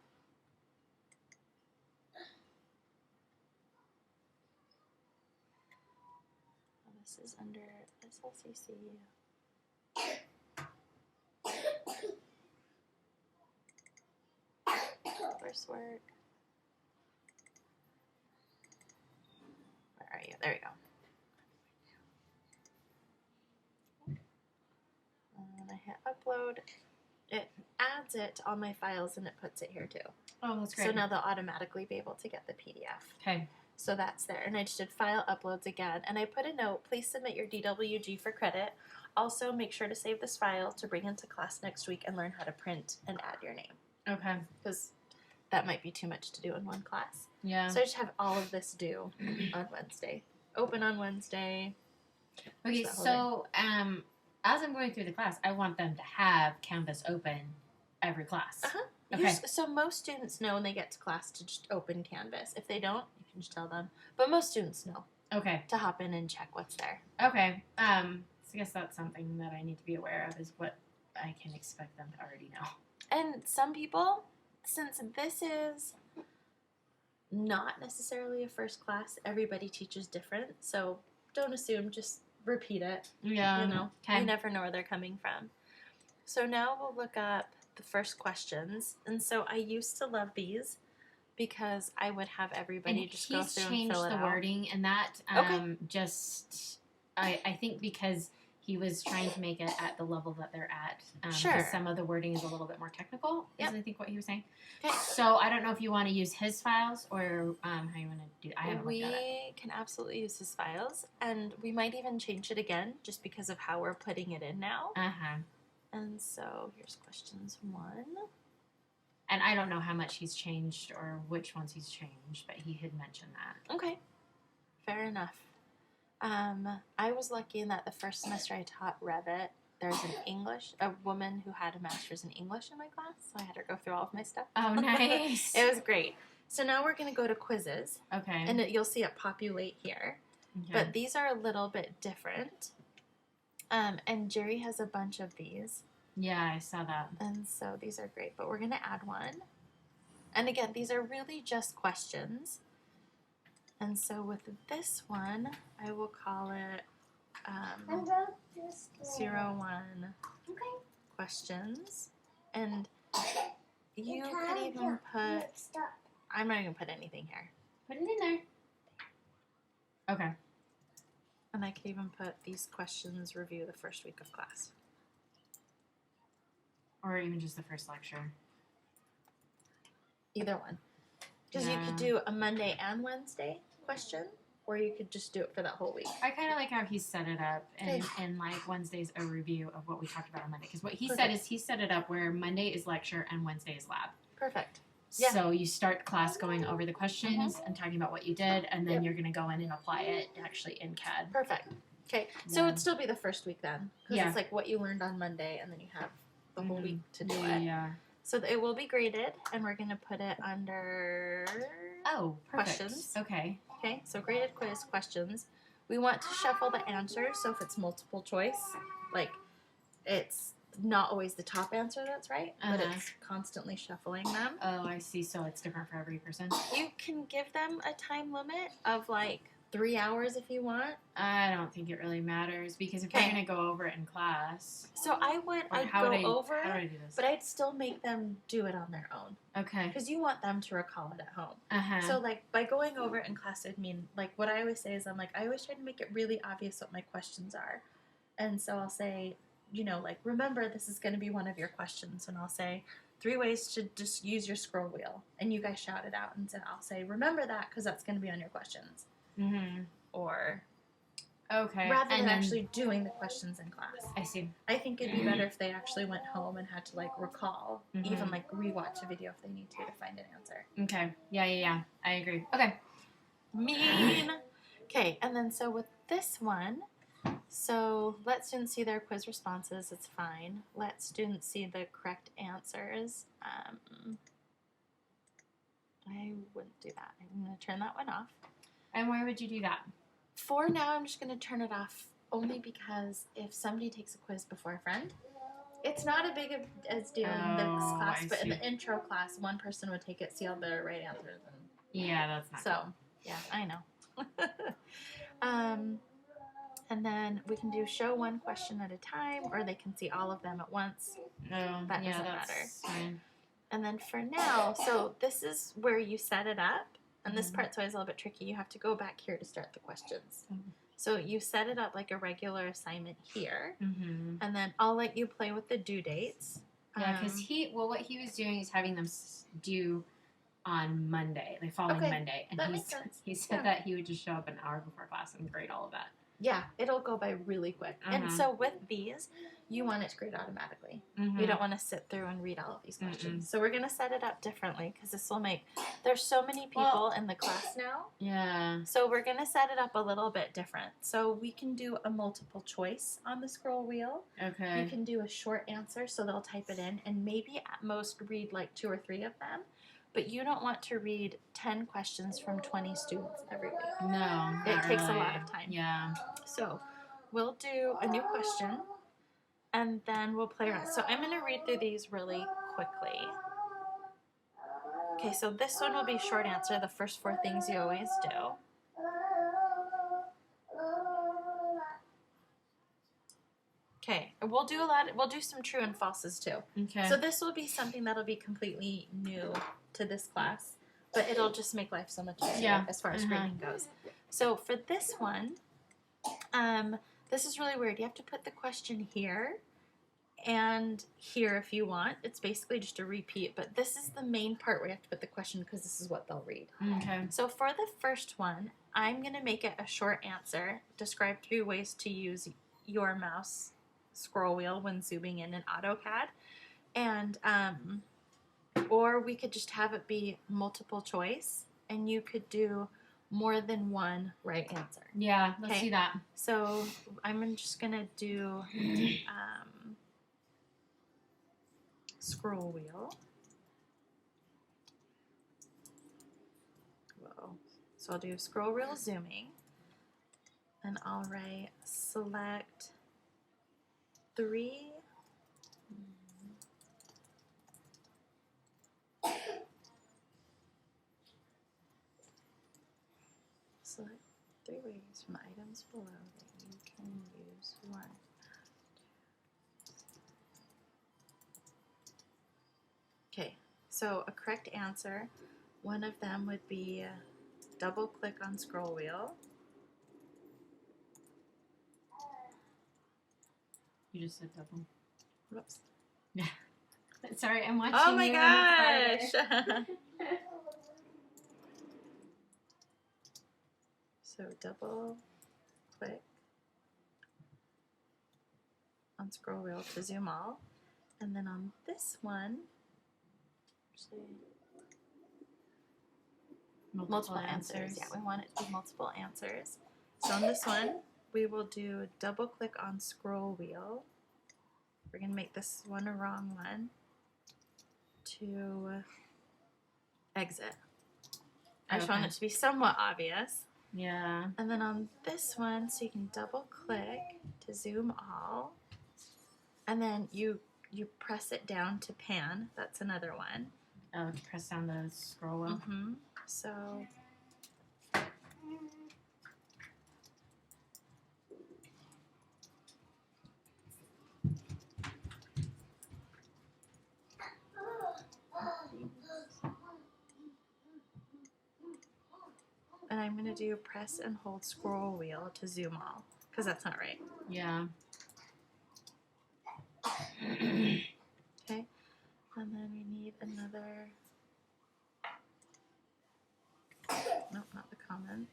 This is under SLCC. Coursework. Where are you? There you go. And I hit upload. It adds it to all my files and it puts it here too. Oh, that's great. So now they'll automatically be able to get the PDF. Okay. So that's there. And I just did file uploads again. And I put a note, please submit your DWG for credit. Also, make sure to save this file to bring into class next week and learn how to print and add your name. Okay. Because that might be too much to do in one class. Yeah. So I just have all of this due on Wednesday. Open on Wednesday. Okay, so as I'm going through the class, I want them to have Canvas open every class. Uh-huh. Okay. So most students know when they get to class to just open Canvas. If they don't, you can just tell them. But most students know Okay. to hop in and check what's there. Okay. So I guess that's something that I need to be aware of is what I can expect them to already know. And some people, since this is not necessarily a first class, everybody teaches different. So don't assume, just repeat it. Yeah. You know, Okay. you never know where they're coming from. So now we'll look up the first questions. And so I used to love these. because I would have everybody And just go he's through and changed fill it the out. wording and that Okay. just I think because he was trying to make it at the level that they're at. Sure. Because some of the wording is a little bit more technical, Yep. is I think what he was saying. Okay. So I don't know if you want to use his files or how you want to do I haven't looked at it. We can absolutely use his files, and we might even change it again just because of how we're putting it in now. Uh-huh. And so here's questions 1. And I don't know how much he's changed or which ones he's changed, but he had mentioned that. Okay. Fair enough. I was lucky in that the first semester I taught Revit, there's a woman who had a master's in English in my class, so I had her go through all of my stuff. Oh, nice. It was great. So now we're going to go to quizzes, Okay. and you'll see it populate here. Okay. But these are a little bit different. And Jerry has a bunch of these. Yeah, I saw that. And so these are great, but we're going to add one. And again, these are really just questions. And so with this one, I will call it I wrote this one. 01 Okay. questions. And you The could time even got put, mixed up. I'm not even going to put anything here. Put it in there. Okay. And I could even put these questions review the first week of class. Or even just the first lecture. Either one. Because you Yeah. could do a Monday and Wednesday question, or you could just do it for that whole week. I kind of like how he set it up, and Okay. like Wednesday's a review of what we talked about on Monday. Because what he said Perfect. is he set it up where Monday is lecture and Wednesday is lab. Perfect. Yeah. So you start class going over the questions and talking about what you did, and then Yep. you're going to go in and apply it actually in CAD. Perfect. Okay. So Yeah. it'd still be the first week then. Because Yeah. it's like what you learned on Monday, and then you have the whole Mhm. week to do it. Yeah. So it will be graded, and we're going to put it under Oh, perfect. Questions. Okay. Okay, so graded quiz questions. We want to shuffle the answers, so if it's multiple choice, like it's not always the top answer that's right, but Uh-huh. it's constantly shuffling them. Oh, I see. So it's different for every person. You can give them a time limit of like 3 hours if you want. I don't think it really matters because if Okay. we're going to go over it in class, So I'd how go would over how do it, I do this? but I'd still make them do it on their own Okay. because you want them to recall it at home. Uh-huh. So like by going over it in class, I'd mean like what I always say is I always try to make it really obvious what my questions are, and so I'll say, like remember this is going to be one of your questions, and I'll say 3 ways to just use your scroll wheel, and you guys shout it out, and so I'll say remember that because that's going to be on your questions, Mm-hmm. or Okay. rather and than then, actually doing the questions in class. I see. I think it'd be better if they actually went home and had to like recall, even like rewatch a video if they need to find an answer. Okay. Yeah. I agree. Okay. Mean. Okay, and then so with this one, so let students see their quiz responses. It's fine. Let students see the correct answers. I wouldn't do that. I'm going to turn that one off. And why would you do that? For now, I'm just going to turn it off only because if somebody takes a quiz before a friend, it's not a big as deal in this Oh, class, I but in see. the intro class, one person would take it, see all the right answers, and Yeah, that's not so yeah, I know. And then we can do show one question at a time, or they can see all of them at once. No, That yeah, doesn't that's matter. fine. And then for now, so this is where you set it up, and this Mhm. part's always a little bit tricky. You have to go back here to start the questions. Mhm. So you set it up like a regular assignment here, Mm-hmm. and then I'll let you play with the due dates. Yeah, because what he was doing is having them due on Monday, like following Okay, Monday, and that makes sense. he said Yeah. that he would just show up an hour before class and grade all of that. Yeah, it'll go by really quick. And Uh-huh. so with these, you want it to grade automatically. Mm-hmm. You don't want to sit through and read all of these questions. Mm-mm. So we're going to set it up differently because this will make, there's so many people in the class now. Yeah. So we're going to set it up a little bit different. So we can do a multiple choice on the scroll wheel. Okay. You can do a short answer, so they'll type it in and maybe at most read like 2 or 3 of them. But you don't want to read 10 questions from 20 students every week. No. It not takes a really. lot of time. Yeah. So we'll do a new question and then we'll play around. So I'm going to read through these really quickly. Okay, so this one will be short answer, the first 4 things you always do. Okay, and we'll do some true and falses too. Okay. So this will be something that'll be completely new to this class. but it'll just make life so much easier Yeah. as far as Uh-huh. grading goes. So for this one, this is really weird. You have to put the question here and here if you want. It's basically just a repeat, but this is the main part where you have to put the question because this is what they'll read. Okay. So for the first one, I'm going to make it a short answer. Describe 3 ways to use your mouse scroll wheel when zooming in AutoCAD. And, or we could just have it be multiple choice and you could do more than one right answer. Yeah, let's Okay. do that. So I'm just going to do scroll wheel. Whoa. So I'll do scroll wheel zooming, and I'll write select 3. Select 3 ways from the items below that you can use one. Okay, so a correct answer, one of them would be double click on scroll wheel. You just said double. Whoops. Sorry, I'm watching. Oh my you and it's gosh! harder. So double click on scroll wheel to zoom all. And then on this one, actually, multiple answers. Yeah, we want it to be multiple answers. So on this one, we will do double click on scroll wheel. We're going to make this one a wrong one to exit. I just want Okay. it to be somewhat obvious. Yeah. And then on this one, so you can double click to zoom all. And then you press it down to pan. That's another one. Oh, press down the scroll wheel. Mm-hmm. So and I'm going to do press and hold scroll wheel to zoom all, because that's not right. Yeah. Okay, and then we need another, nope, not the comments.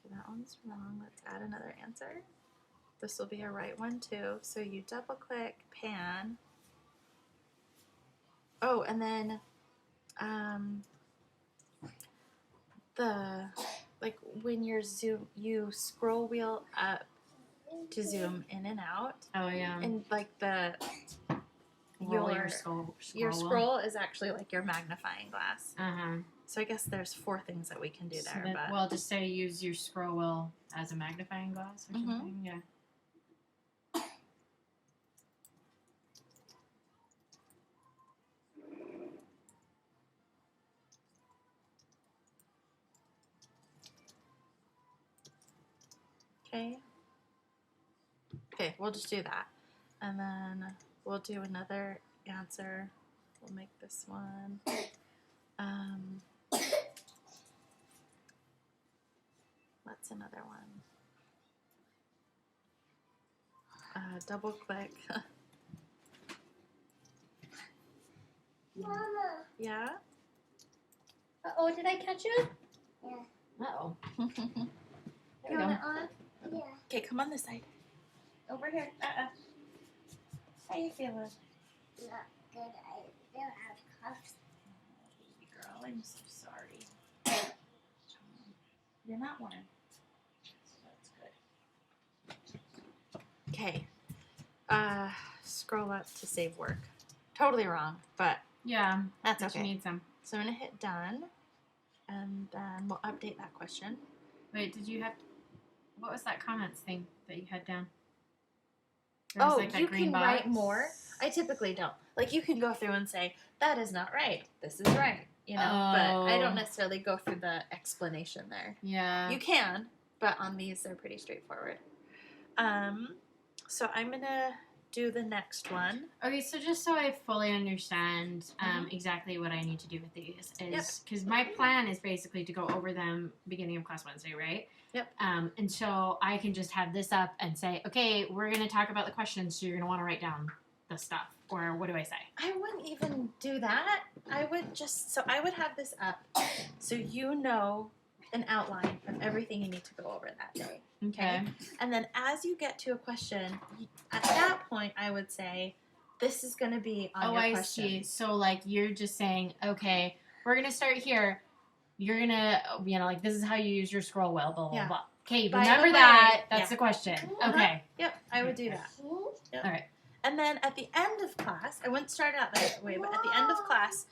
Okay, that one's wrong. Let's add another answer. This will be a right one too. So you double click, pan. Oh, and then like when you're you scroll wheel up to zoom in and out, Oh yeah. and like Roll your your scroll. your wheel. scroll is actually like your magnifying glass. Uh-huh. So I guess there's 4 things that we can do So there. then, But well, just say use your scroll wheel as a magnifying glass or Mhm. something. Yeah. okay. Okay, we'll just do that. And then we'll do another answer. We'll make this one. What's another one? Double click. Mama. Yeah? Oh, did I catch you? Uh-oh. There You we want go. it on? Yeah. Okay, come on this side. Over here. How you feeling? Not good. I still have cuffs. Baby girl, I'm so sorry. You're not one. That's good. Okay. Scroll up to save work. Totally wrong, but Yeah. that's But you okay. need some. So I'm gonna hit done, and then we'll update that question. Wait, did you have? What was that comments thing that you had down? There was, Oh, like, that you green can box. write more. I typically don't. Like you can go through and say that is not right. This is right. You know, but I Oh. don't necessarily go through the explanation there. Yeah. You can, but on these they're pretty straightforward. So I'm gonna do the next one. Okay, so just so I fully understand exactly what I need to do with these is because my plan is basically to go over them beginning of class Wednesday, right? Yep. And so I can just have this up and say, okay, we're going to talk about the questions, so you're going to want to write down the stuff, or what do I say? I wouldn't even do that. I would have this up so you know an outline of everything you need to go over that day. Okay. And then as you get to a question, at that point, I would say, this is going to be on your I question. see. So, like, you're just saying, okay, we're going to start here. You're going to, like, this is how you use your scroll wheel, blah, blah, Yeah. blah. Okay, By the remember way, that. That's yeah. the question. Uh-huh. Okay. Yep, I would do that. See? All right. And then at the end of class, I wouldn't start out that way, but at the end of class,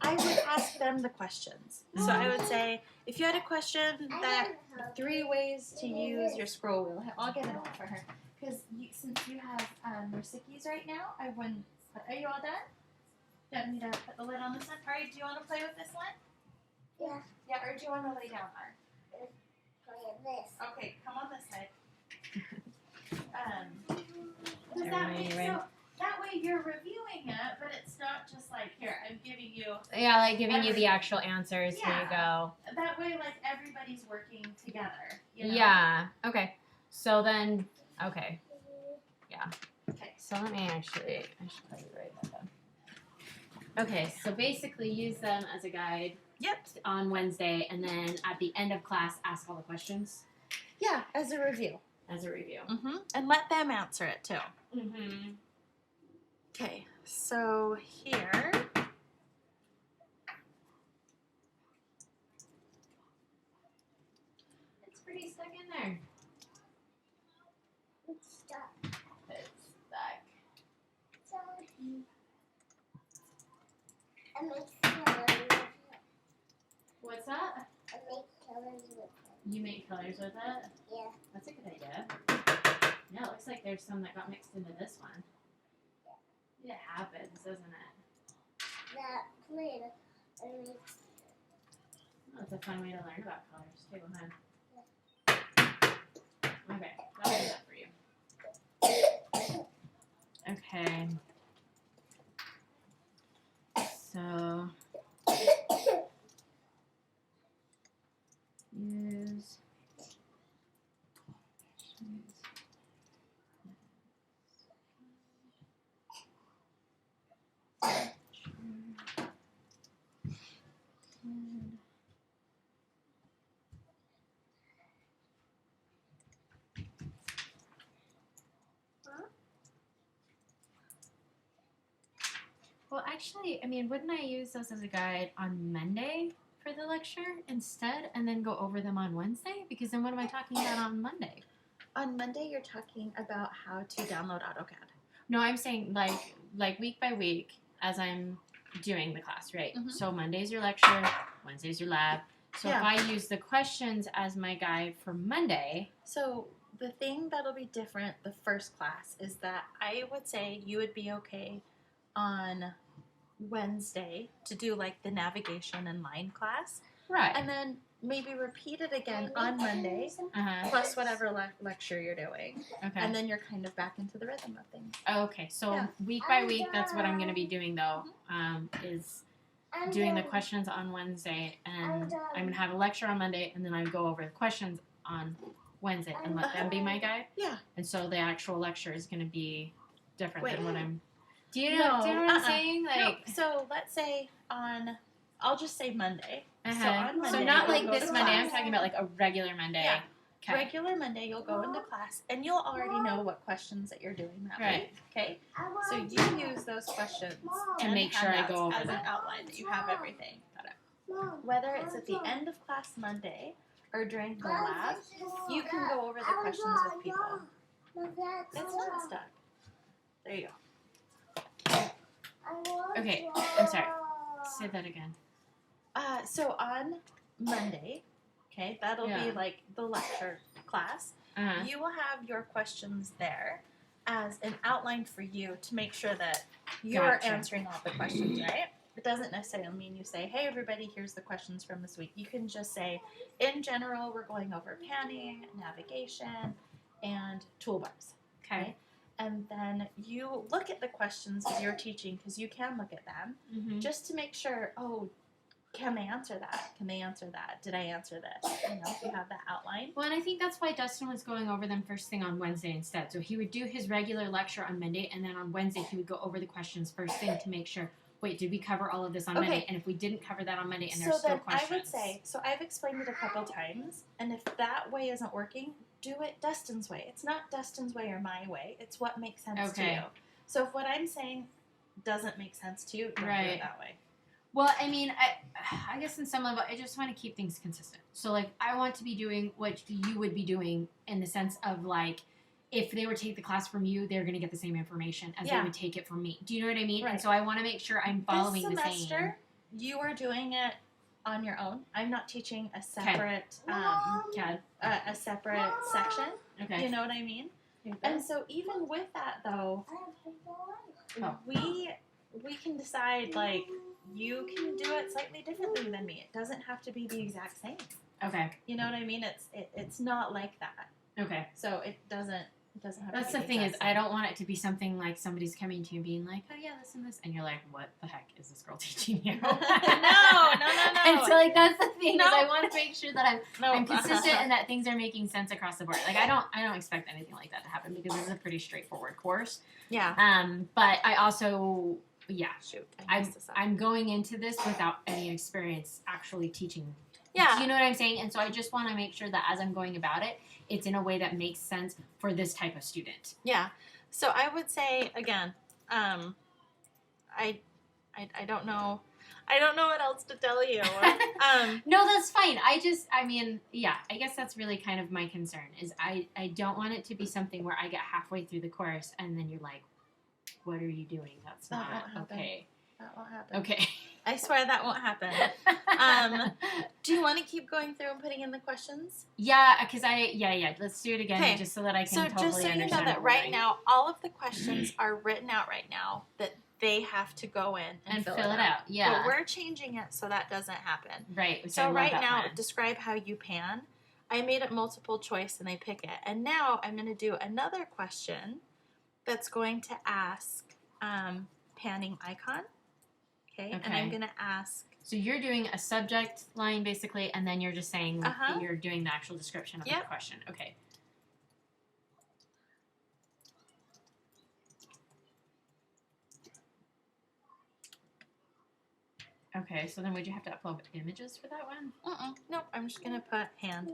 I would ask them the questions. So I would say, if you had a question that 3 ways to use your scroll wheel, I'll get it out for her. Because since you have your sickies right now, I wouldn't. Are you all done? Don't need to put the lid on this one. All right, do you want to play with this one? Yeah. Yeah, or do you want to lay down on? Play this. Okay, come on this side. Does Are that we make ready? so? That way you're reviewing it, but it's not just like here. I'm giving you. Yeah, like giving you the actual answers. Here you go. That way, like everybody's working together. You know? Yeah. Okay. So then, okay. Yeah. Okay. So let me I should probably write that down. Okay. So basically, use them as a guide. Yep. On Wednesday, and then at the end of class, ask all the questions Yeah, as a review. as a review. Mm-hmm. And let them answer it too. Mm-hmm. Okay. So here. It's pretty stuck in there. It's stuck. It's stuck. Sorry. I make colors with it. What's that? I make colors with it. You make colors with it? Yeah. That's a good idea. Yeah, it looks like there's some that got mixed into this one. It happens, doesn't it? That plate. I make. Oh, it's a fun way to learn about colors too, huh? Okay, I'll do that for you. Okay. So use Well, actually, I mean, wouldn't I use those as a guide on Monday for the lecture instead, and then go over them on Wednesday? Because then what am I talking about on Monday? On Monday, you're talking about how to download AutoCAD. No, I'm saying like week by week as I'm doing the class, right? Mhm. So Monday's your lecture, Wednesday's your lab. So Yeah. if I use the questions as my guide for Monday, So the thing that'll be different the first class is that I would say you would be okay on Wednesday to do like the navigation and line class, right? and then maybe repeat it again on Monday plus whatever lecture you're doing, Okay. and then you're kind of back into the rhythm of things. Okay. So Yeah. week by week, that's what I'm going to be doing though. Is I'm doing the done. questions on Wednesday, and I'm done. I'm gonna have a lecture on Monday, and then I go over the questions on Wednesday and let them be my guide. Yeah. And so the actual lecture is gonna be different Wait. than what I'm. Do you know? No, do you know what I'm uh-uh. saying? No, Like, so let's say I'll just say Monday. So uh-huh. on Monday, So not you'll like go this to Monday. I'm class. talking about like a regular Monday. Yeah. Okay. Regular Monday, you'll go into class, and you'll already know what questions that you're doing that Right. week. Okay. I want So you use those questions And make sure I handouts go over as them. an outline that you have everything. Mom, Whether it's at the end of class Monday or during the lab, you can go over the questions with people. It's not stuck. There you go. Okay, I'm sorry. Say that again. So on Monday, okay, that'll Yeah. be like the lecture class. Uh-huh. You will have your questions there as an outline for you to make sure that you're Gotcha. answering all the questions, right? It doesn't necessarily mean you say, hey, everybody, here's the questions from this week. You can just say, in general, we're going over panning, navigation, and toolbars. Okay. and then you look at the questions as you're teaching, because you can look at them, Mm-hmm. just to make sure, oh, can they answer that? Can they answer that? Did I answer this? You know, if you have that outline. Well, and I think that's why Dustin was going over them first thing on Wednesday instead. So he would do his regular lecture on Monday, and then on Wednesday he would go over the questions first thing to make sure, wait, did we cover all of this on Okay. Monday? And if we didn't cover that on Monday and So there's still then questions. I would say, so I've explained it a couple times, and if that way isn't working, do it Dustin's way. It's not Dustin's way or my way. It's what makes sense to Okay. you. So if what I'm saying doesn't make sense to you, don't do Right. it that way. Well, I mean, I guess in some level, I just want to keep things consistent. So, like, I want to be doing what you would be doing in the sense of, like, if they were to take the class from you, they're going to get the same information as they Yeah. would take it from me. Do you know what I mean? Right. And so I want to make sure I'm following This the same. semester, you are doing it on your own. I'm not teaching a separate, CAD. a separate section. Okay. You know what I mean? And so even with that, though, Oh. we can decide, like, you can do it slightly differently than me. It doesn't have to be the exact same. Okay. You know what I mean? It's not like that. Okay. So it doesn't have That's to the be thing is, exact I same. don't want it to be something like somebody's coming to you being like, oh yeah, this and this, and you're like, what the heck is this girl teaching you? No. And so like that's the thing No. is, I want to make sure that No. I'm consistent and that things are making sense across the board. Like I don't expect anything like that to happen because this is a pretty straightforward course. Yeah. But I also Shoot. I messed this up. I'm going into this without any experience actually teaching. Yeah. Do you know what I'm saying? And so I just want to make sure that as I'm going about it, it's in a way that makes sense for this type of student. Yeah. So I would say again, I don't know. I don't know what else to tell you. No, that's fine. I guess that's really kind of my concern is I don't want it to be something where I get halfway through the course and then you're like, what are you doing? That's That not won't happen. okay. That won't happen. Okay. I swear that won't happen. Do you want to keep going through and putting in the questions? Yeah, because let's do it again Okay. just so that I can So totally just so you know understand that what we're right doing. now, all of the questions are written out right now that they have to go in and and fill it out. Yeah. But we're changing it so that doesn't happen. Right. Which I So love right that now, plan. describe how you pan. I made it multiple choice and they pick it. And now I'm going to do another question that's going to ask panning icon. Okay. And I'm Okay. going to ask, So you're doing a subject line basically, and then you're just saying Uh-huh. that you're doing the actual description of the Yep. question. Okay. Okay, so then would you have to upload images for that one? nope, I'm just going to put hand.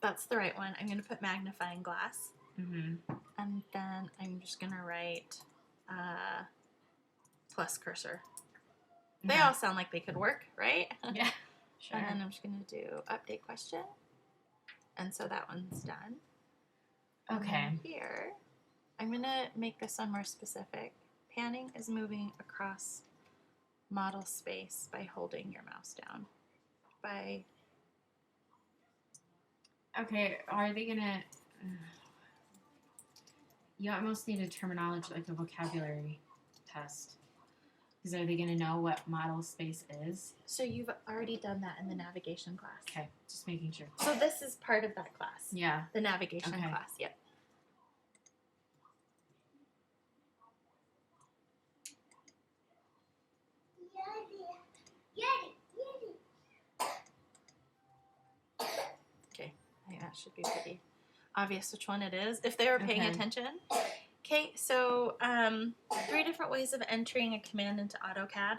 That's the right one. I'm going to put magnifying glass. Mm-hmm. And then I'm just going to write plus cursor. They all sound like they could work, right? Yeah. Sure. And then I'm just going to do update question. And so that one's done. And Okay. then here, I'm going to make this one more specific. Panning is moving across model space by holding your mouse down. Okay, are they gonna... You almost need a terminology, like a vocabulary test. Because are they gonna know what model space is? So you've already done that in the navigation class. Okay, just making sure. So this is part of that class. Yeah. The navigation Okay. class, yep. I think that should be pretty obvious which one it is, if they were paying Okay. attention. Okay, so 3 different ways of entering a command into AutoCAD.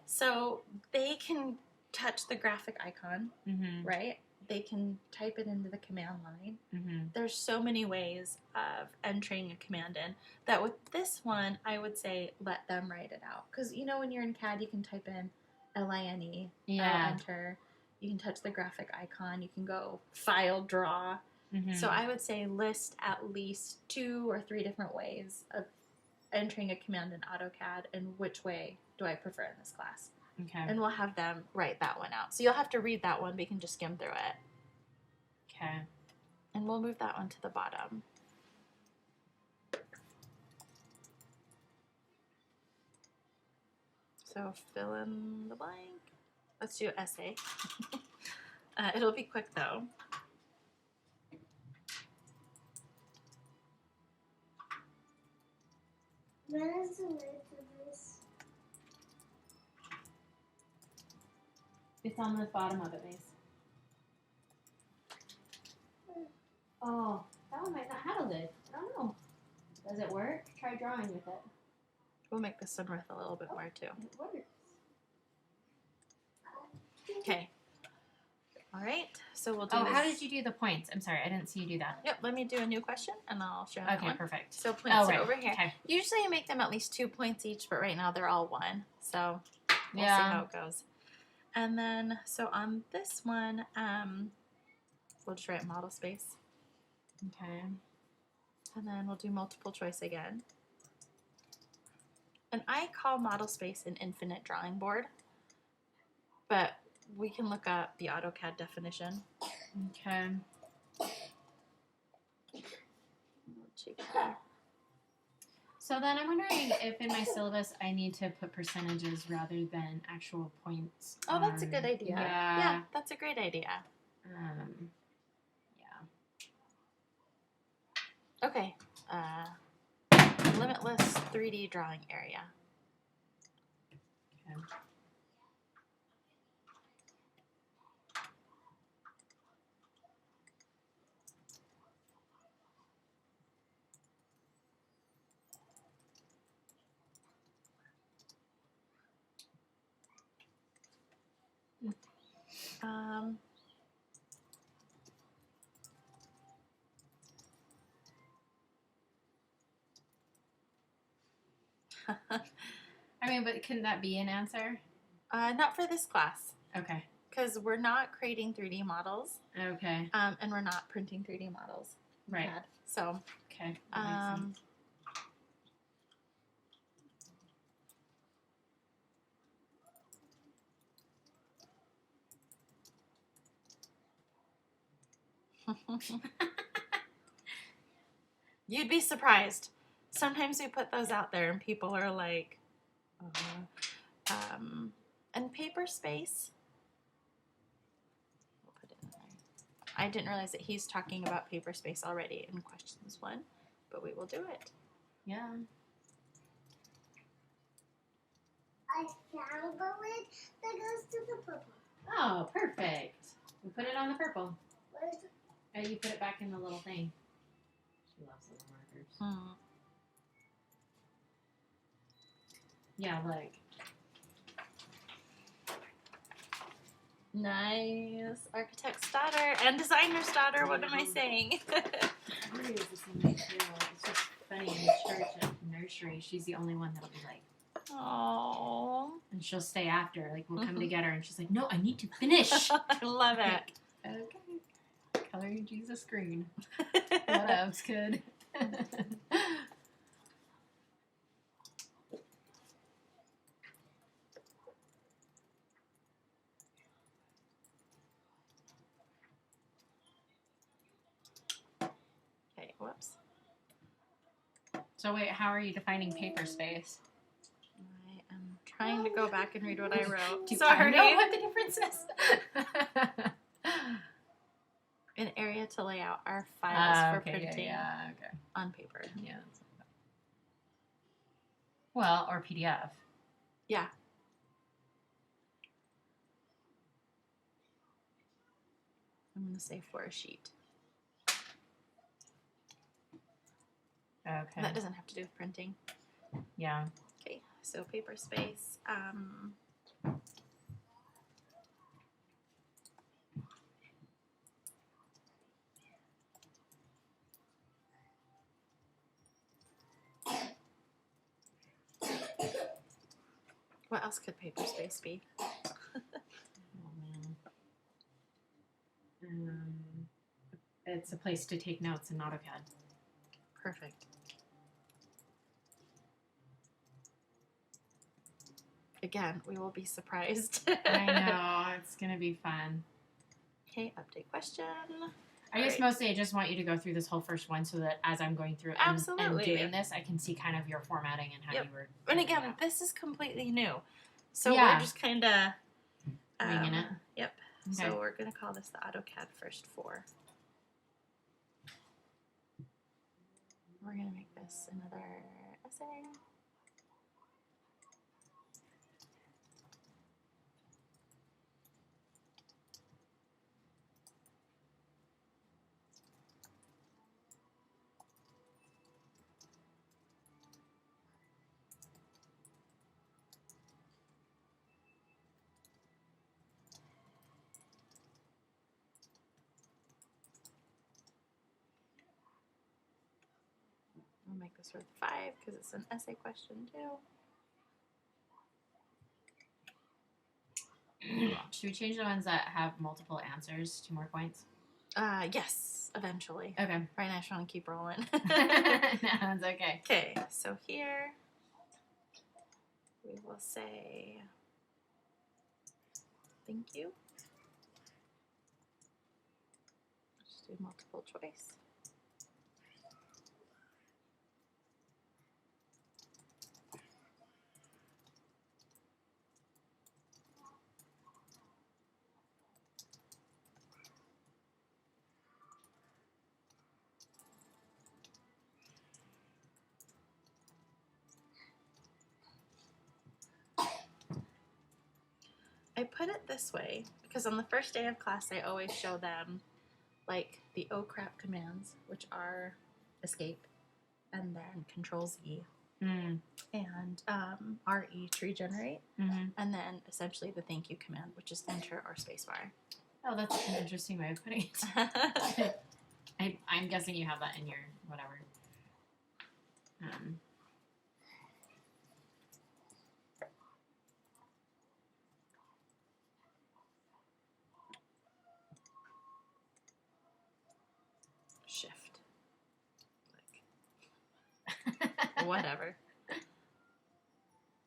So they can touch the graphic icon, Mm-hmm. right? They can type it into the command line. Mm-hmm. There's so many ways of entering a command in that with this one, I would say let them write it out. Because you know when you're in CAD, you can type in LINE, Yeah. enter. You can touch the graphic icon. You can go file, draw. Mm-hmm. So I would say list at least 2 or 3 different ways of entering a command in AutoCAD and which way do I prefer in this class. Okay. And we'll have them write that one out. So you'll have to read that one, but you can just skim through it. Okay. And we'll move that one to the bottom. So fill in the blank. Let's do essay. It'll be quick though. Where is the way to this? It's on the bottom of it, Mace. Oh, that one might not have a lid. I don't know. Does it work? Try drawing with it. We'll make this one worth a little bit more too. It works. Okay. All right. So we'll do. Oh, how this- did you do the points? I'm sorry, I didn't see you do that. Yep. Let me do a new question, and I'll show you Okay, one. perfect. So points Oh, are right. over here. Okay. Usually, I make them at least 2 points each, but right now they're all 1. So we'll see Yeah. how it goes. And then, so on this one, we'll just write model space, Okay. and then we'll do multiple choice again. And I call model space an infinite drawing board, but we can look up the AutoCAD definition. Okay. So then I'm wondering if in my syllabus I need to put percentages rather than actual points. Oh, that's a on- good idea. Yeah. Yeah, that's a great idea. Yeah. Okay. Limitless 3D drawing area. Okay. Um, I mean, but couldn't that be an answer? not for this class, Okay. because we're not creating 3D models, Okay. and we're not printing 3D models. in Right. CAD. So, Okay. That makes sense. You'd be surprised. Sometimes we put those out there and people are like, and paper space. We'll put it in there. I didn't realize that he's talking about paper space already in questions 1, but we will do it. Yeah. I found the lid that goes to the purple. Oh, perfect. We put it on the purple. Where's the You put it back in the little thing. She loves little markers. Hmm. Yeah, look. Nice. Architect's daughter and designer's daughter. What am I saying? Really is the same way too. It's just funny in church at nursery, she's the only one that'll be like, Oh, and she'll stay after. Like we'll come to get her, and she's like, "No, I need to finish." I love it. Okay. Color your Jesus green. What else could? Okay, whoops. So wait, how are you defining paper space? I am trying to go back and read what I wrote. Do Sorry. I know what the difference is? An area to lay out our files for printing Yeah, okay. on paper. Yeah. Well, or PDF. Yeah. I'm going to say for a sheet. Okay. That doesn't have to do with printing. Yeah. Okay, so paper space. What else could paper space be? It's a place to take notes in AutoCAD. Perfect. Again, we will be surprised. I know, it's gonna be fun. Okay, update question. I guess Right. mostly I just want you to go through this whole first one so that as I'm going through and Absolutely. doing this, I can see kind of your formatting and how Yep. you were. And doing again, that. this is completely new. So Yeah. we're just kind of Winging it. Yep. Okay. So we're going to call this the AutoCAD First 4. We're going to make this another essay. I'll make this worth 5 because it's an essay question too. Should we change the ones that have multiple answers to more points? Yes, eventually. Okay. Right now, I just want to keep rolling. No, it's okay. Okay, so here we will say thank you. Just do multiple choice. I put it this way because on the first day of class, I always show them like the oh crap commands, which are escape and then control Z Mm. and RE to regenerate, Mm-hmm. and then essentially the thank you command, which is enter or spacebar. Oh, that's an interesting way of putting it. I'm guessing you have that in your whatever. Shift. Like, whatever.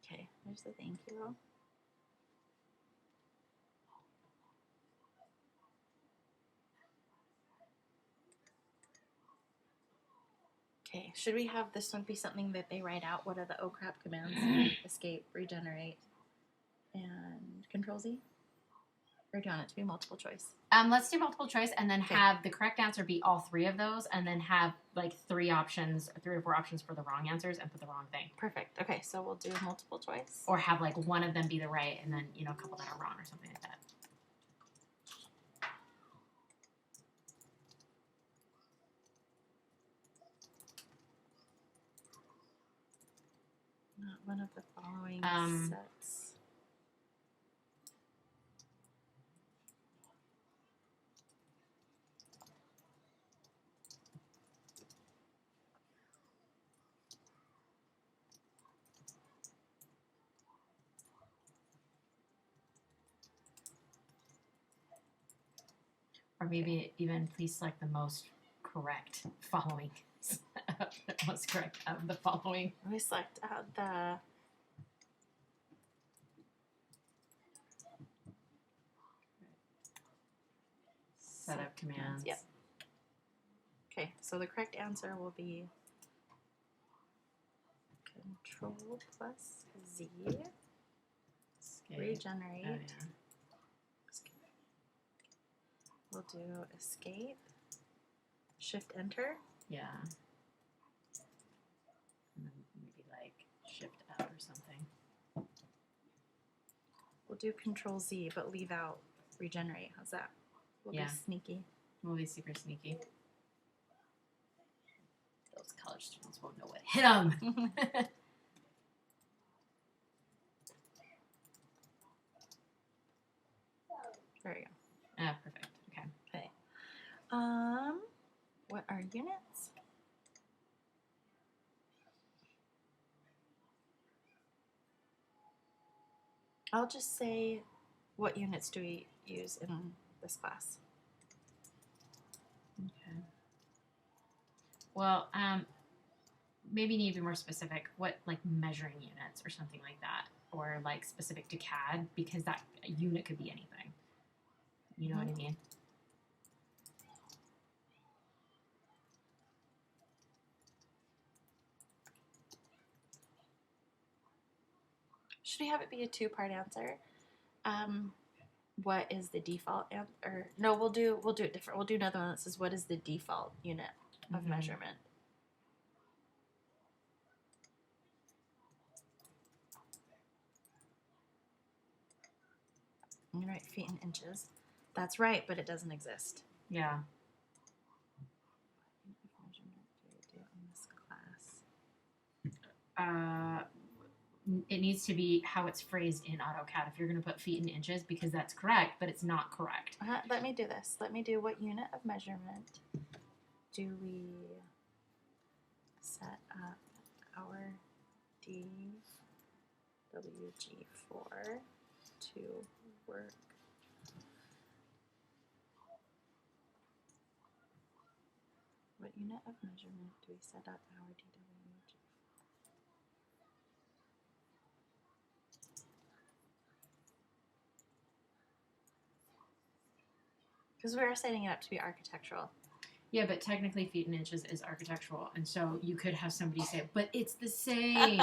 Okay, there's the thank you. Okay, should we have this one be something that they write out? What are the oh crap commands? Escape, regenerate, and control Z? Or do you want it to be multiple choice? Let's do multiple choice and then Okay. have the correct answer be all 3 of those, and then have like 3 options, 3 or 4 options for the wrong answers, and put the wrong thing. Perfect. Okay, so we'll do multiple choice. Or have like one of them be the right, and then a couple that are wrong or something like that. Not one of the following sets. Or maybe even please select the most correct following. The most correct of the following. We select out the Set of commands. Yep. Okay, so the correct answer will be Control plus Z, Escape. regenerate. Oh, yeah. We'll do escape, shift enter. Yeah. And then maybe like shift out or something. We'll do Control Z, but leave out regenerate. How's that? We'll Yeah. be sneaky. We'll be super sneaky. Those college students won't know what hit them. There we go. Ah, perfect. Okay. Okay. What are units? I'll just say, what units do we use in this class? Okay. Well, maybe need to be more specific. What, like measuring units or something like that, or like specific to CAD, because that unit could be anything. You know what I mean? Should we have it be a two-part answer? What is the default or no? We'll do it different. We'll do another one that says what is the default unit of Mhm. measurement. I'm gonna write feet in inches. That's right, but it doesn't exist. Yeah. What measurement do we do in this class? It needs to be how it's phrased in AutoCAD. If you're going to put feet in inches, because that's correct, but it's not correct. Let me do this. Let me do what unit of measurement do we set up our DWG4 to work. What unit of measurement do we set up our DWG? Because we are setting it up to be architectural. Yeah, but technically feet and inches is architectural, and so you could have somebody say, "But it's the same."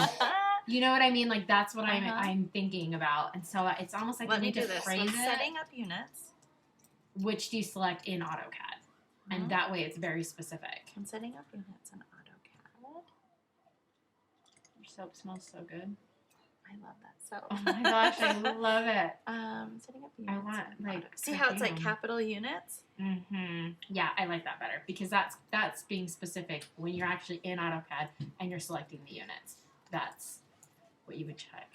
You know what I mean? Like that's what I'm thinking about, and so it's almost like Let you me need do to this. phrase I'm it. setting up units. Which do you select in AutoCAD? And that way it's very specific. I'm setting up units in AutoCAD. Your soap smells so good. I love that soap. Oh my gosh, I love it. Setting up units. I want in like AutoCAD. See how it's like perfume. capital units? Yeah, I like that better because that's being specific when you're actually in AutoCAD and you're selecting the units. That's what you would check.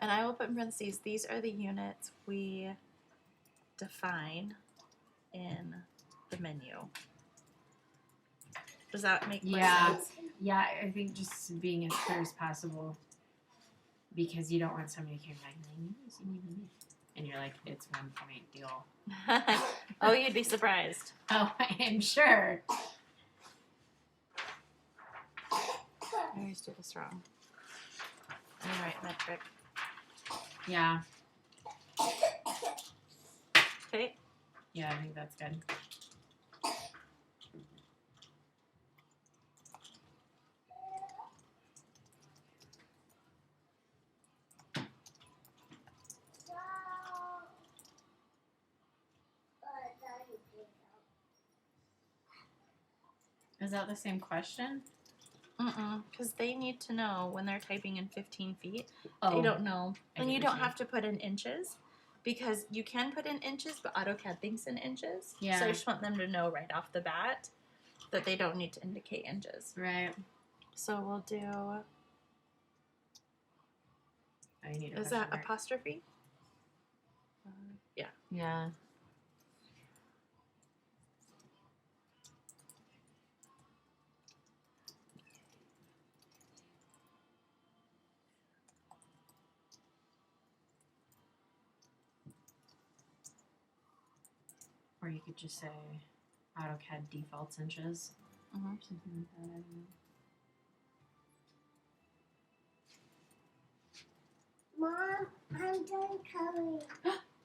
And I will put in parentheses, these are the units we define in the menu. Does that make more Yeah. sense? Yeah, I think just being as clear as possible because you don't want somebody to come back and you're like, it's 1 point deal. Oh, you'd be surprised. Oh, I am sure. Very stupid strong. All right, metric. Yeah. Okay. Yeah, I think that's good. Is that the same question? Because they need to know when they're typing in 15 feet. Oh, They don't know. I And get you what don't you're have to put in inches because you can put in inches, but AutoCAD thinks in inches. Yeah. So I just want them to know right off the bat that they don't need to indicate inches. right. So we'll do, I need a is question that mark. apostrophe? Yeah. Yeah. Or you could just say AutoCAD defaults inches. Mhm. Something like that, I don't know. Mom, I'm done coloring.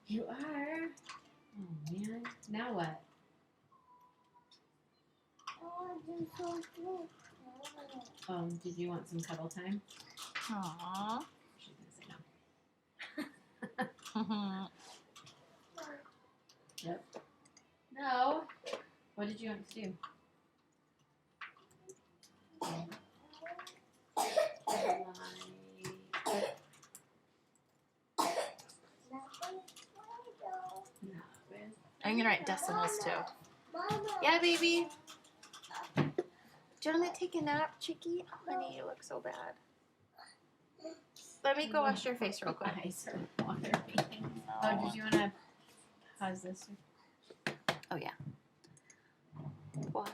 You are? Oh man. Now what? I want to do something. Did you want some cuddle time? Aww. She's gonna say no. Yep. No. What did you want to do? I'm gonna write decimals too. Mama. Yeah, baby. Do you want me to take a nap, Chicky? Oh, honey, you look so bad. Let me go wash your face real quick. Eyes are watering. Oh, did you want to pause this? Oh, yeah. Pause.